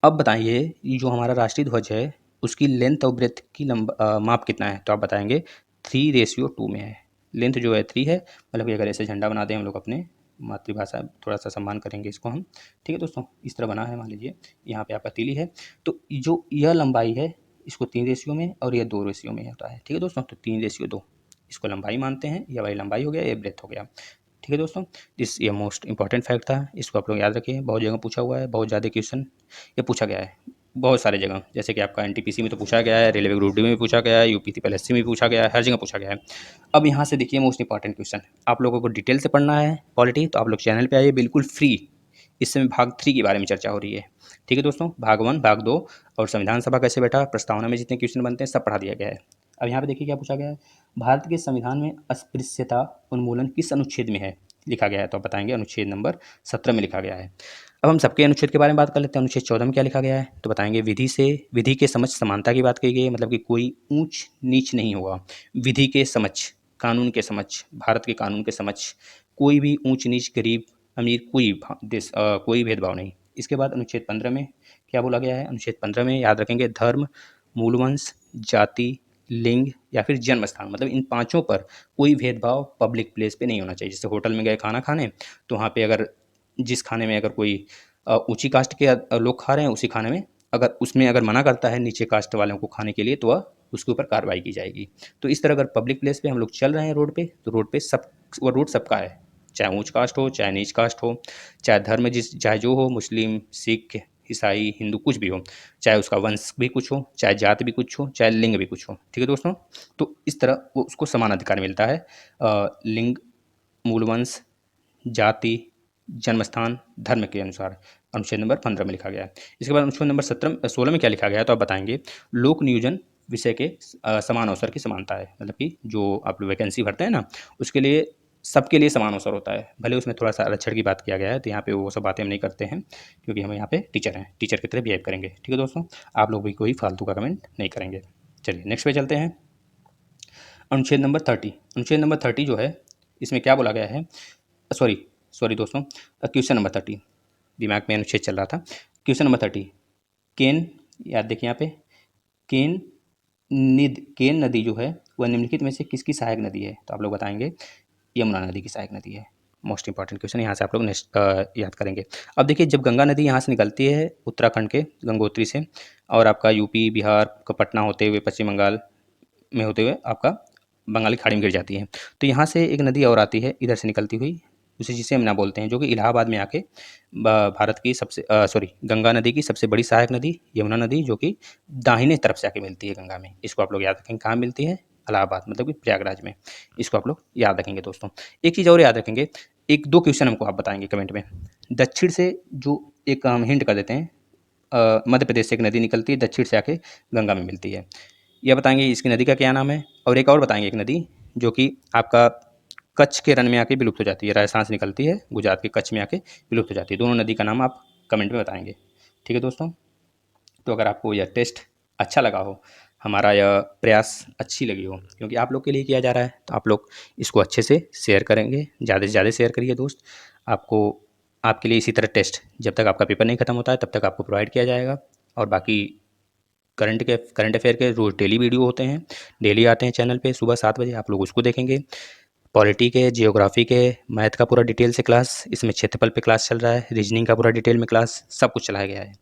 अब बताइए ये जो हमारा राष्ट्रीय ध्वज है उसकी लेंथ और ब्रेथ की माप कितना है, तो आप बताएंगे 3:2 में है। लेंथ जो है 3 है, मतलब कि अगर ऐसे झंडा बना दें हम लोग अपने मातृभाषा, थोड़ा सा सम्मान करेंगे इसको हम, ठीक है दोस्तों, इस तरह बना है, मान लीजिए यहाँ पे आपका तीली है, तो जो यह लंबाई है इसको 3 रेशियो में और यह 2 रेशियो में होता है, ठीक है दोस्तों, तो 3:2 इसको लंबाई मानते हैं, यह वाली लंबाई हो गया, ये ब्रेथ हो गया, ठीक है दोस्तों। ये मोस्ट इंपॉर्टेंट फैक्ट था, इसको आप लोग याद रखिए, बहुत जगह पूछा हुआ है, बहुत ज़्यादा क्वेश्चन ये पूछा गया है बहुत सारे जगह, जैसे कि आपका एनटीपीसी में तो पूछा गया है, रेलवे ग्रुप डी में भी पूछा गया है, यूपी पीएससी में भी पूछा गया है, हर जगह पूछा गया है। अब यहाँ से देखिए मोस्ट इंपॉर्टेंट क्वेश्चन, आप लोगों को डिटेल से पढ़ना है पॉलिटी, तो आप लोग चैनल पे आइए बिल्कुल फ्री। इस समय भाग 3 के बारे में चर्चा हो रही है, ठीक है दोस्तों, भाग 1 भाग 2 और संविधान सभा कैसे बैठा, प्रस्तावना में जितने क्वेश्चन बनते हैं सब पढ़ा दिया गया है। अब यहाँ पे देखिए क्या पूछा गया है, भारत के संविधान में अस्पृश्यता उन्मूलन किस अनुच्छेद में है लिखा गया है, तो आप बताएंगे अनुच्छेद नंबर 17 में लिखा गया है। अब हम सबके अनुच्छेद के बारे में बात कर लेते हैं, अनुच्छेद 14 में क्या लिखा गया है, तो बताएंगे विधि के समक्ष समानता की बात की गई है, मतलब कि कोई ऊंच नीच नहीं होगा, विधि के समक्ष, कानून के समक्ष, भारत के कानून के समक्ष कोई भी ऊंच नीच, गरीब अमीर, कोई भेदभाव नहीं। इसके बाद अनुच्छेद 15 में क्या बोला गया है, अनुच्छेद 15 में याद रखेंगे धर्म, मूलवंश, जाति, लिंग या फिर जन्म स्थान, मतलब इन पांचों पर कोई भेदभाव पब्लिक प्लेस पे नहीं होना चाहिए। जैसे होटल में गए खाना खाने, तो वहाँ पे अगर जिस खाने में अगर कोई ऊंची कास्ट के लोग खा रहे हैं, उसी खाने में अगर उसमें अगर मना करता है नीचे कास्ट वालों को खाने के लिए, तो वह उसके ऊपर कार्रवाई की जाएगी। तो इस तरह अगर पब्लिक प्लेस पे हम लोग चल रहे हैं रोड पे, तो रोड पे सब, वो रोड सबका है, चाहे ऊंच कास्ट हो चाहे नीच कास्ट हो, चाहे धर्म चाहे जो हो, मुस्लिम, सिख, ईसाई, हिंदू, कुछ भी हो, चाहे उसका वंश भी कुछ हो, चाहे जाति भी कुछ हो, चाहे लिंग भी कुछ हो, ठीक है दोस्तों। तो इस तरह वो उसको समान अधिकार मिलता है, लिंग, मूलवंश, जाति, जन्मस्थान, धर्म के अनुसार अनुच्छेद नंबर 15 में लिखा गया है। इसके बाद अनुच्छेद नंबर 16 में क्या लिखा गया है, तो आप बताएंगे लोक नियोजन विषय के समान अवसर की समानता है, मतलब कि जो आप लोग वैकेंसी भरते हैं ना, उसके लिए सबके लिए समान अवसर होता है, भले उसमें थोड़ा सा आरक्षण की बात किया गया है, तो यहाँ पे वो सब बातें हम नहीं करते हैं, क्योंकि हम यहाँ पे टीचर हैं, टीचर की तरह बिहेव करेंगे, ठीक है दोस्तों, आप लोग भी कोई फालतू का कमेंट नहीं करेंगे। चलिए नेक्स्ट पे चलते हैं, अनुच्छेद नंबर 30। अनुच्छेद नंबर 30 जो है, इसमें क्या बोला गया है, सॉरी सॉरी दोस्तों, क्वेश्चन नंबर 30, दिमाग में अनुच्छेद चल रहा था, क्वेश्चन नंबर 30, केन, याद देखिए यहाँ पे, केन केन नदी जो है वह निम्नलिखित में से किसकी सहायक नदी है, तो आप लोग बताएंगे यमुना नदी की सहायक नदी है। मोस्ट इंपॉर्टेंट क्वेश्चन, यहाँ से आप लोग नेक्स्ट याद करेंगे। अब देखिए जब गंगा नदी यहाँ से निकलती है उत्तराखंड के गंगोत्री से, और आपका यूपी बिहार का पटना होते हुए पश्चिम बंगाल में होते हुए आपका बंगाली खाड़ी में गिर जाती है, तो यहाँ से एक नदी और आती है इधर से निकलती हुई, उसे जिसे यमुना बोलते हैं, जो कि इलाहाबाद में आके भारत की सबसे सॉरी गंगा नदी की सबसे बड़ी सहायक नदी यमुना नदी, जो कि दाहिने तरफ से आके मिलती है गंगा में, इसको आप लोग याद रखेंगे, कहाँ मिलती है, इलाहाबाद, मतलब कि प्रयागराज में, इसको आप लोग याद रखेंगे दोस्तों। एक चीज़ और याद रखेंगे, एक दो क्वेश्चन हमको आप बताएंगे कमेंट में, दक्षिण से जो एक हम हिंट कर देते हैं, मध्य प्रदेश से एक नदी निकलती है, दक्षिण से आके गंगा में मिलती है, यह बताएंगे इसकी नदी का क्या नाम है, और एक और बताएंगे एक नदी जो कि आपका कच्छ के रन में आके विलुप्त हो जाती है, राजस्थान से निकलती है, गुजरात के कच्छ में आके विलुप्त हो जाती है, दोनों नदी का नाम आप कमेंट में बताएंगे, ठीक है दोस्तों। तो अगर आपको यह टेस्ट अच्छा लगा हो, हमारा यह प्रयास अच्छी लगी हो, क्योंकि आप लोग के लिए किया जा रहा है, तो आप लोग इसको अच्छे से शेयर करेंगे, ज़्यादा से ज़्यादा शेयर करिए दोस्त, आपको आपके लिए इसी तरह टेस्ट जब तक आपका पेपर नहीं खत्म होता है तब तक आपको प्रोवाइड किया जाएगा। और बाकी करंट अफेयर के रोज़ डेली वीडियो होते हैं, डेली आते हैं चैनल पे सुबह 7 बजे, आप लोग उसको देखेंगे। पॉलिटी के, जियोग्राफी के, मैथ का पूरा डिटेल से क्लास, इसमें क्षेत्रफल पे क्लास चल रहा है, रीजनिंग का पूरा डिटेल में क्लास, सब कुछ चलाया गया है।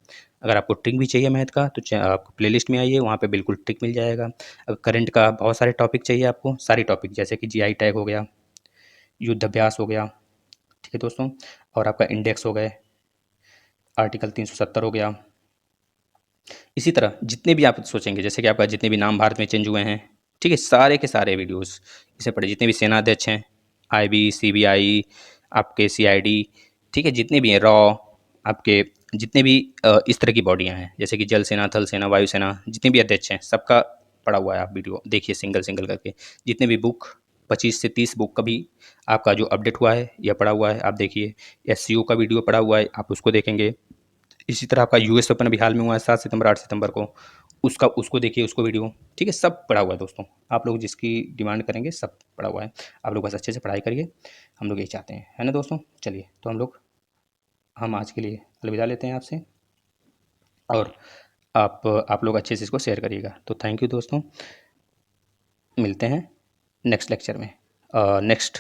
अगर आपको ट्रिक भी चाहिए मैथ का, तो आपको प्लेलिस्ट में आइए, वहाँ पे बिल्कुल ट्रिक मिल जाएगा। अगर करंट का बहुत सारे टॉपिक चाहिए आपको, सारे टॉपिक जैसे कि जीआई टैग हो गया, युद्ध अभ्यास हो गया, ठीक है दोस्तों, और आपका इंडेक्स हो गए, आर्टिकल 370 हो गया, इसी तरह जितने भी आप सोचेंगे, जैसे कि आपका जितने भी नाम भारत में चेंज हुए हैं, ठीक है, सारे के सारे वीडियोस इसे पढ़े, जितने भी सेनाध्यक्ष हैं, आईबी, सीबीआई, आपके सीआईडी, ठीक है, जितने भी हैं रॉ, आपके जितने भी इस तरह की बॉडियां हैं, जैसे कि जल सेना, थल सेना, वायुसेना, जितने भी अध्यक्ष हैं, सबका पढ़ा हुआ है, आप वीडियो देखिए सिंगल सिंगल करके, जितने भी बुक 25 से 30 बुक का भी आपका जो अपडेट हुआ है यह पढ़ा हुआ है, आप देखिए। एससीओ का वीडियो पढ़ा हुआ है, आप उसको देखेंगे। इसी तरह आपका यूएस ओपन अभी हाल में हुआ है 7 सितंबर 8 सितंबर को, उसको देखिए, उसको वीडियो, ठीक है, सब पढ़ा हुआ है दोस्तों, आप लोग जिसकी डिमांड करेंगे सब पढ़ा हुआ है, आप लोग बस अच्छे से पढ़ाई करिए, हम लोग यही चाहते हैं, है ना दोस्तों। चलिए तो हम आज के लिए अलविदा लेते हैं आपसे। और आप लोग अच्छे से इसको शेयर करिएगा। तो थैंक यू दोस्तों, मिलते हैं नेक्स्ट लेक्चर में, नेक्स्ट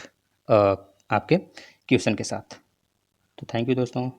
आपके क्वेश्चन के साथ। तो थैंक यू दोस्तों।